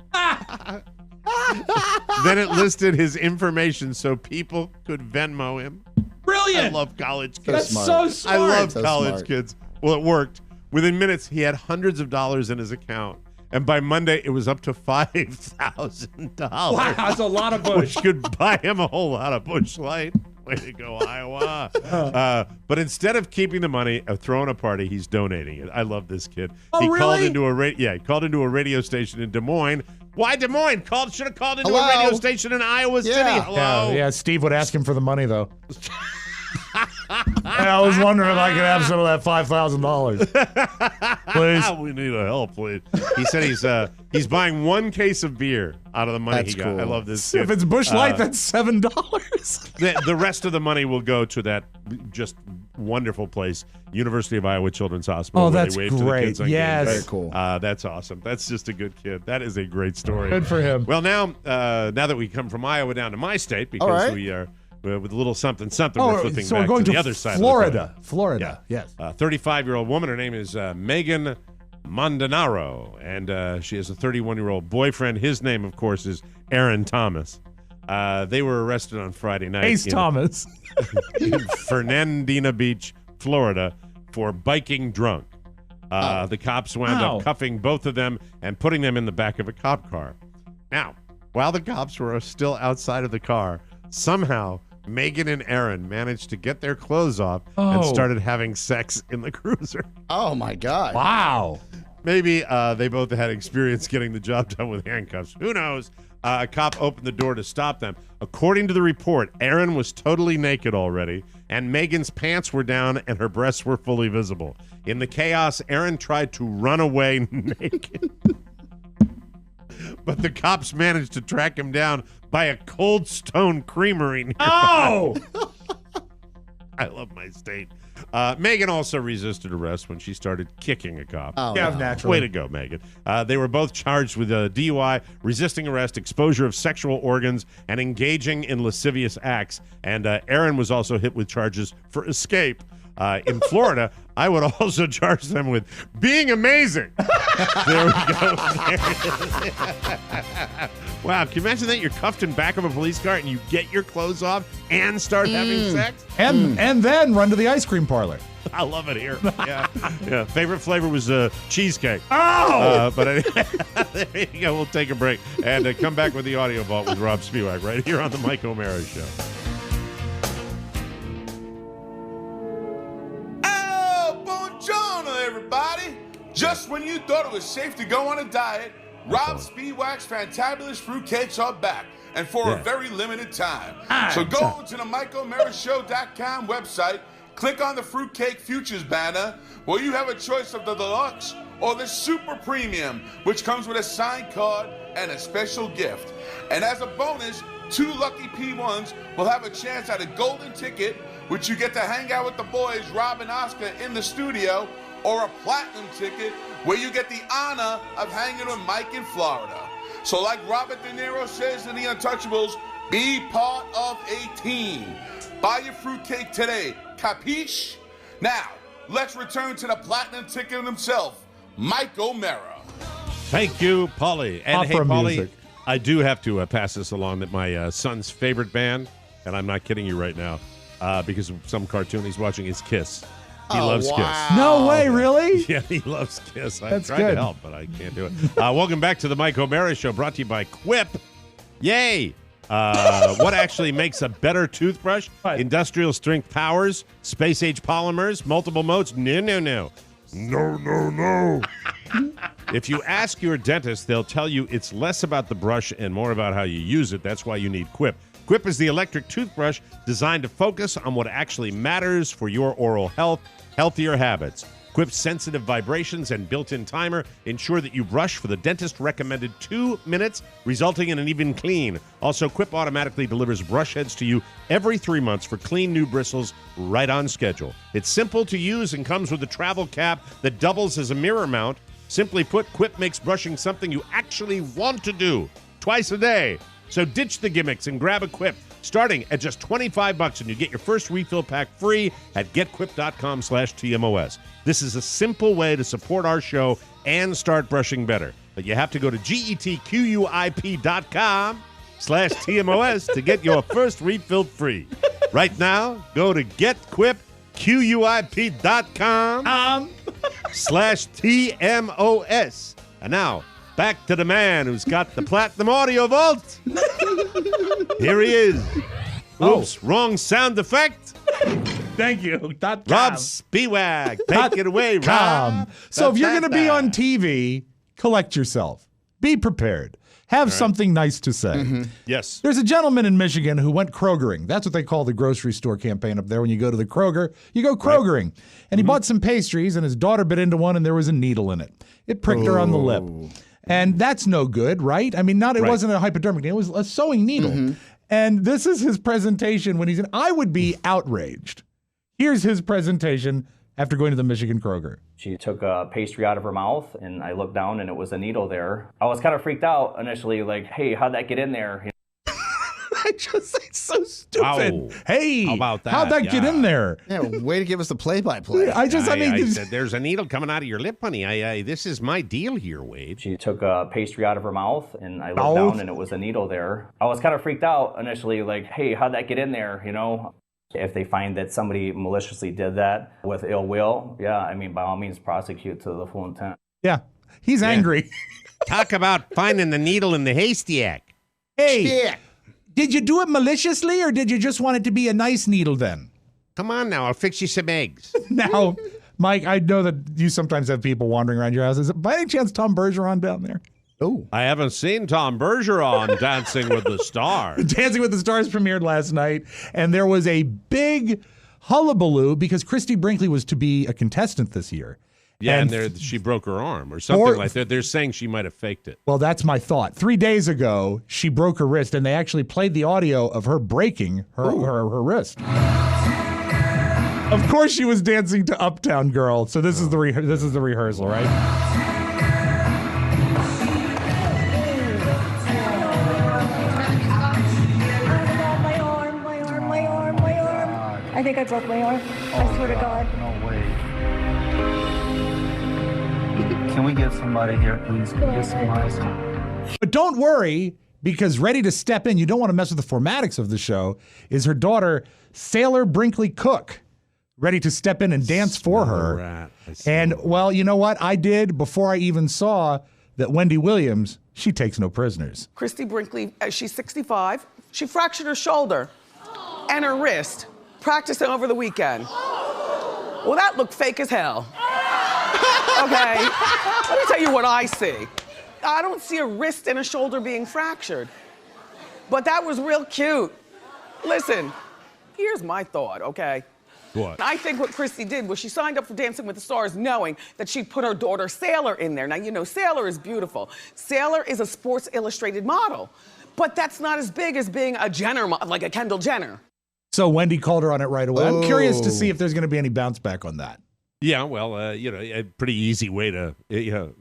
Then it listed his information so people could Venmo him. Brilliant. I love college kids. That's so smart. I love So college smart. kids. Well, it worked. Within minutes, he had hundreds of dollars in his account. And by Monday, it was up to $5,000. Wow, that's a lot of Busch. Which could buy him a whole lot of Busch Light. Way to go, Iowa. But instead of keeping the money or throwing a party, he's donating it. I love this kid. Oh, he really? called into he called into a radio station in Des Moines. Why Des Moines? Should have called into a Hello? radio station in Iowa City. Hello. Yeah, Steve would ask him for the money, though. I was wondering if I could have some of that $5,000. Please. We need a help, please. He said he's buying 1 case of beer out of the money That's he got. cool. I love this If kid. it's Busch Light, that's $7. The rest of the money will go to that just wonderful place, University of Iowa Children's Hospital. Oh, where that's they wave to the great. kids on Yes. game day. Very cool. That's awesome. That's just a good kid. That is a great story. Good for him. Well, now that we come from Iowa down to my state, because right. we are with a little something, we're flipping so back we're going to to the other side Florida. of the coin. Florida, yes. 35-year-old woman. Her name is Megan Mondanaro, and she has a 31-year-old boyfriend. His name, of course, is Aaron Thomas. They were arrested on Friday night Ace Thomas. in Fernandina Beach, Florida, for biking drunk. The cops wound up cuffing both of them and putting them in the back of a cop car. Now, while the cops were still outside of the car, somehow Megan and Aaron managed to get their clothes off and started having sex in the cruiser. Oh, my God. Wow. Maybe they both had experience getting the job done with handcuffs. Who knows? A cop opened the door to stop them. According to the report, Aaron was totally naked already, and Megan's pants were down and her breasts were fully visible. In the chaos, Aaron tried to run away naked. But the cops managed to track him down by a Cold Stone Creamery nearby. Oh! I love my state. Megan also resisted arrest when she started kicking a cop. Oh, yeah, no. Naturally. Way to go, Megan. They were both charged with DUI, resisting arrest, exposure of sexual organs, and engaging in lascivious acts. And Aaron was also hit with charges for escape. In Florida, I would also charge them with being amazing. There we go. Wow, can you imagine that? You're cuffed in back of a police car and you get your clothes off and start having sex? And then run to the ice cream parlor. I love it here. Yeah. Yeah. Favorite flavor was cheesecake. Oh! But anyway, there you go. We'll take a break and come back with the Audio Vault with Rob Spiewak right here on the Mike O'Mara Show. Everybody, just when you thought it was safe to go on a diet, Rob Spiewak's Fantabulous Fruitcakes are back, and for a very limited time. So go to the MikeO'MaraShow.com website, click on the Fruitcake Futures banner, where you have a choice of the deluxe or the super premium, which comes with a signed card and a special gift. And as a bonus, 2 lucky P1s will have a chance at a golden ticket, which you get to hang out with the boys, Rob and Oscar, in the studio, or a platinum ticket where you get the honor of hanging with Mike in Florida. So like Robert De Niro says in The Untouchables, be part of a team. Buy your fruitcake today. Capiche? Now, let's return to the platinum ticket himself, Mike O'Mara. Thank you, Paulie. And Opera hey, Paulie, music. I do have to pass this along that my son's favorite band, and I'm not kidding you right now, because of some cartoon he's watching, is Kiss. He loves Kiss. No way, really? Yeah, he loves Kiss. I That's tried good. to help, but I can't do it. Welcome back to the Mike O'Mara Show, brought to you by Quip. Yay! What actually makes a better toothbrush? Industrial strength powers, space age polymers, multiple modes? No. No. If you ask your dentist, they'll tell you it's less about the brush and more about how you use it. That's why you need Quip. Quip is the electric toothbrush designed to focus on what actually matters for your oral health, healthier habits. Quip's sensitive vibrations and built-in timer ensure that you brush for the dentist-recommended 2 minutes, resulting in an even clean. Also, Quip automatically delivers brush heads to you every 3 months for clean new bristles right on schedule. It's simple to use and comes with a travel cap that doubles as a mirror mount. Simply put, Quip makes brushing something you actually want to do twice a day. So ditch the gimmicks and grab a Quip, starting at just $25, and you get your first refill pack free at getquip.com/TMOS. This is a simple way to support our show and start brushing better. But you have to go to getquip.com/TMOS to get your first refill free. Right now, go to getquip.com/TMOS. And now, back to the man who's got the Platinum Audio Vault. Here he is. Oops, wrong sound effect. Thank you. Rob Spiewak. Take it away, Rob. So if you're going to be on TV, collect yourself. Be prepared. Have something nice to say. Mm-hmm. Yes. There's a gentleman in Michigan who went Krogering. That's what they call the grocery store campaign up there. When you go to the Kroger, you go Krogering. And he bought some pastries, and his daughter bit into one, and there was a needle in it. It pricked her on the lip. And that's no good, right? I mean, it wasn't a hypodermic needle. It was a sewing needle. And this is his presentation when he's in. I would be outraged. Here's his presentation after going to the Michigan Kroger. She took a pastry out of her mouth, and I looked down, and it was a needle there. I was kind of freaked out initially, like, hey, how'd that get in there? It's so stupid. Wow. Hey, how about that? How'd that get in there? Yeah, way to give us the play-by-play. I said, there's a needle coming out of your lip, honey. This is my deal here, Wade. She took a pastry out of her mouth, and I looked down, and it was a needle there. I was kind of freaked out initially, like, hey, how'd that get in there, If they find that somebody maliciously did that with ill will, by all means, prosecute to the full intent. Yeah, he's angry. Talk about finding the needle in the haystack. Hey, did you do it maliciously, or did you just want it to be a nice needle then? Come on now, I'll fix you some eggs. Now, Mike, I know that you sometimes have people wandering around your house. Is it by any chance Tom Bergeron down there? Oh, I haven't seen Tom Bergeron Dancing with the Stars. Dancing with the Stars premiered last night, and there was a big hullabaloo because Christy Brinkley was to be a contestant this year. Yeah, and she broke her arm or something like that. They're saying she might have faked it. Well, that's my thought. 3 days ago, she broke her wrist, and they actually played the audio of her breaking her wrist. Of course, she was dancing to Uptown Girl. So this is the rehearsal, right? My arm. I think I broke my arm. I swear to God. No way. Can we get somebody here, please? Can we get somebody? But don't worry, because ready to step in, you don't want to mess with the formatics of the show, is her daughter, Sailor Brinkley Cook, ready to step in and dance for her. And, well, you know what? I did before I even saw that Wendy Williams, she takes no prisoners. Christy Brinkley, she's 65. She fractured her shoulder and her wrist practicing over the weekend. Well, that looked fake as hell. Okay, let me tell you what I see. I don't see a wrist and a shoulder being fractured, but that was real cute. Listen, here's my thought, okay? What? I think what Christy did was she signed up for Dancing with the Stars knowing that she'd put her daughter Sailor in there. Now, you know, Sailor is beautiful. Sailor is a Sports Illustrated model, but that's not as big as being a Jenner, like a Kendall Jenner. So Wendy called her on it right away. I'm curious to see if there's going to be any bounce back on that. Yeah, well, you know, a pretty easy way to, you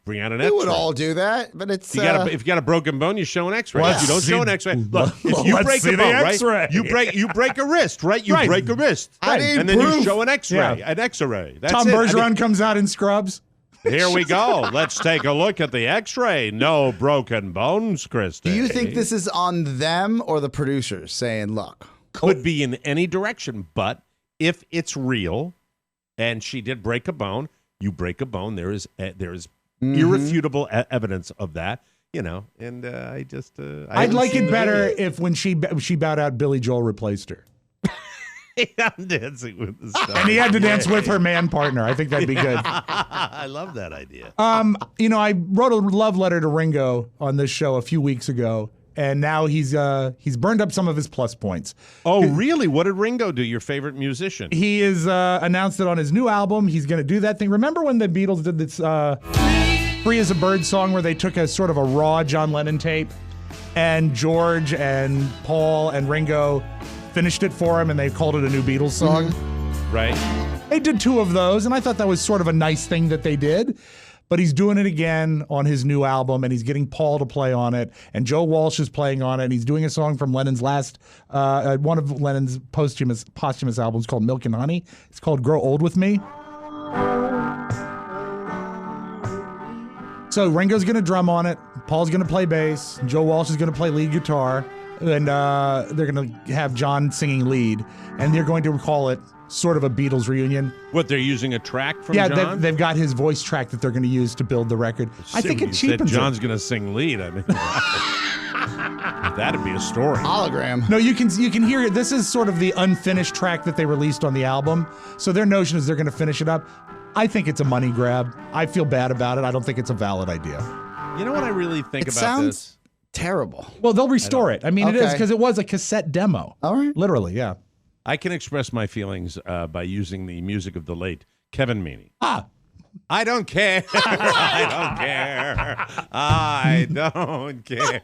bring out an We X-ray. would all do that, but it's... if you got a broken bone, you show an X-ray. If you don't show an X-ray, look, if you let's break see a the bone, X-ray. right? You break a wrist, right? You Right. break a wrist, I need and then proof. you show an X-ray, Yeah. an X-ray. That's Tom it. Bergeron comes out in scrubs. Here we go. Let's take a look at the X-ray. No broken bones, Christy. Do you think this is on them or the producers saying, look? Could be in any direction, but if it's real and she did break a bone, you break a bone, there is irrefutable evidence of that, you know, and I'd like it better if when she bowed out, Billy Joel replaced her. I'm dancing with the stars. And he had to dance with her man partner. I think that'd be good. I love that idea. You know, I wrote a love letter to Ringo on this show a few weeks ago, and now he's burned up some of his plus points. Oh, really? What did Ringo do? Your favorite musician? He is announced it on his new album. He's going to do that thing. Remember when the Beatles did this "Free as a Bird" song, where they took a sort of a raw John Lennon tape, and George and Paul and Ringo finished it for him, and they called it a new Beatles song. Right. They did 2 of those, and I thought that was sort of a nice thing that they did. But he's doing it again on his new album, and he's getting Paul to play on it, and Joe Walsh is playing on it, and he's doing a song from Lennon's last, one of Lennon's posthumous albums called Milk and Honey. It's called Grow Old With Me. So Ringo's going to drum on it, Paul's going to play bass, Joe Walsh is going to play lead guitar, and they're going to have John singing lead, and they're going to call it sort of a Beatles reunion. What, they're using a track from John? Yeah, they've got his voice track that they're going to use to build the record. I think it cheapens John's going to sing lead. I mean, that'd be a story. Hologram. No, you can hear it. This is sort of the unfinished track that they released on the album. So their notion is they're going to finish it up. I think it's a money grab. I feel bad about it. I don't think it's a valid idea. You know what I really think It about sounds this? terrible. Well, they'll restore it. I mean, it is Okay. because it was a cassette demo. All right. Literally, yeah. I can express my feelings by using the music of the late Kevin Meaney. I don't care. I don't care.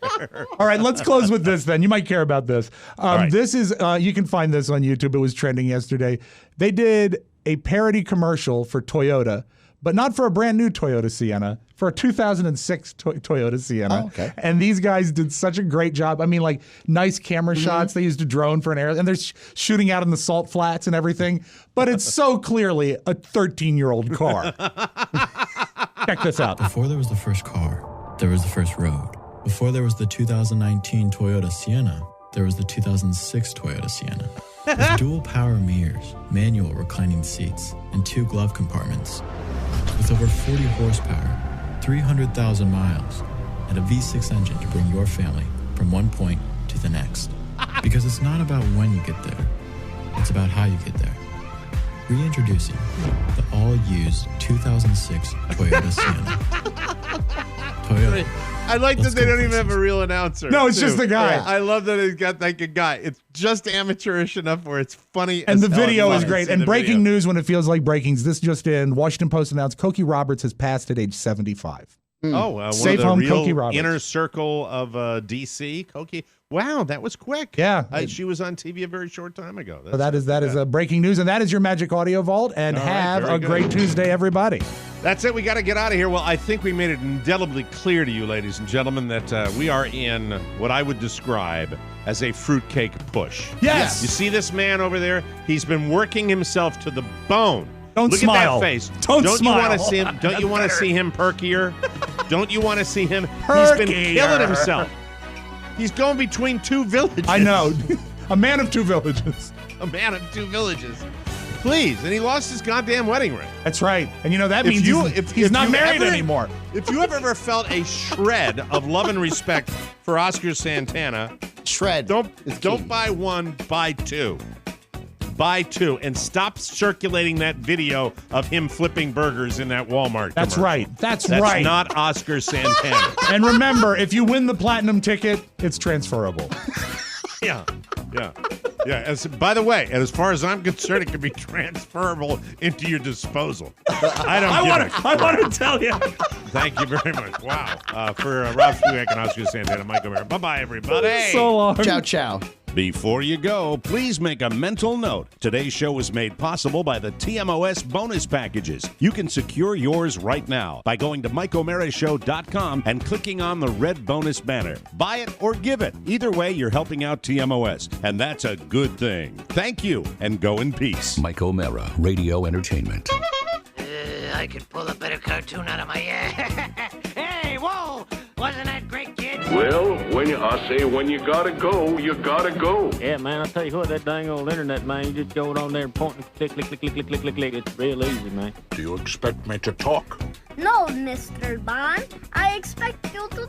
All right, let's close with this then. You might care about this. right. This is, you can find this on YouTube. It was trending yesterday. They did a parody commercial for Toyota, but not for a brand new Toyota Sienna, for a 2006 Toyota Sienna. Oh, okay. And these guys did such a great job. I mean, like, nice camera shots. They used a drone for an air, and they're shooting out in the salt flats and everything. But it's so clearly a 13-year-old car. Check this out. Before there was the first car, there was the first road. Before there was the 2019 Toyota Sienna, there was the 2006 Toyota Sienna. With dual power mirrors, manual reclining seats, and 2 glove compartments. With over 40 horsepower, 300,000 miles, and a V6 engine to bring your family from one point to the next. Because it's not about when you get there, it's about how you get there. Reintroducing the all-used 2006 Toyota Sienna. Toyota. I like that they don't even have a real announcer. No, it's just the guy. Yeah. I love that it's got like a guy. It's just amateurish enough where it's funny. And as the hell. video I is love great. to see And the breaking video. news when it feels like breakings. This just in. Washington Post announced Cokie Roberts has passed at age 75. One Safe of the Home real Cokie Roberts. inner circle of DC. Cokie. Wow, that was quick. Yeah. She was on TV a very short time ago. So that is breaking news, and that is your Magic Audio Vault. And All right, have very a good. great Tuesday, everybody. That's it. We got to get out of here. Well, I think we made it indelibly clear to you, ladies and gentlemen, that we are in what I would describe as a fruitcake push. Yes. You see this man over there? He's been working himself to the bone. Don't Look smile. at that face. Don't smile. You want to see him? Don't you want to see him perkier? Don't you want to see him? He's been killing himself. He's going between two villages. I know. A man of two villages. A man of two villages. Please. And he lost his goddamn wedding ring. That's right. And you know, that means he's not married anymore. If you have ever felt a shred of love and respect for Oscar Santana, don't buy one, buy two. Buy two and stop circulating that video of him flipping burgers in that Walmart That's commercial. right. That's That's right. not Oscar Santana. And remember, if you win the platinum ticket, it's transferable. Yeah. By the way, and as far as I'm concerned, it can be transferable into your disposal. I want to tell you. Thank you very much. Wow. For Rob Spiewak and Oscar Santana, Mike O'Mara. Bye-bye, everybody. So long. Ciao, ciao. Before you go, please make a mental note. Today's show was made possible by the TMOS bonus packages. You can secure yours right now by going to MikeO'MaraShow.com and clicking on the red bonus banner. Buy it or give it. Either way, you're helping out TMOS, and that's a good thing. Thank you, and go in peace. Mike O'Mara, Radio Entertainment. I could pull a better cartoon out of my ass. Hey, whoa! Wasn't that great, kid? Well, when you gotta go, you gotta go. Yeah, man, I'll tell you what, that dang old internet, man, you just go on there and point and click, click, click, click, click, click, click, click. It's real easy, man. Do you expect me to talk? No, Mr. Bond. I expect you to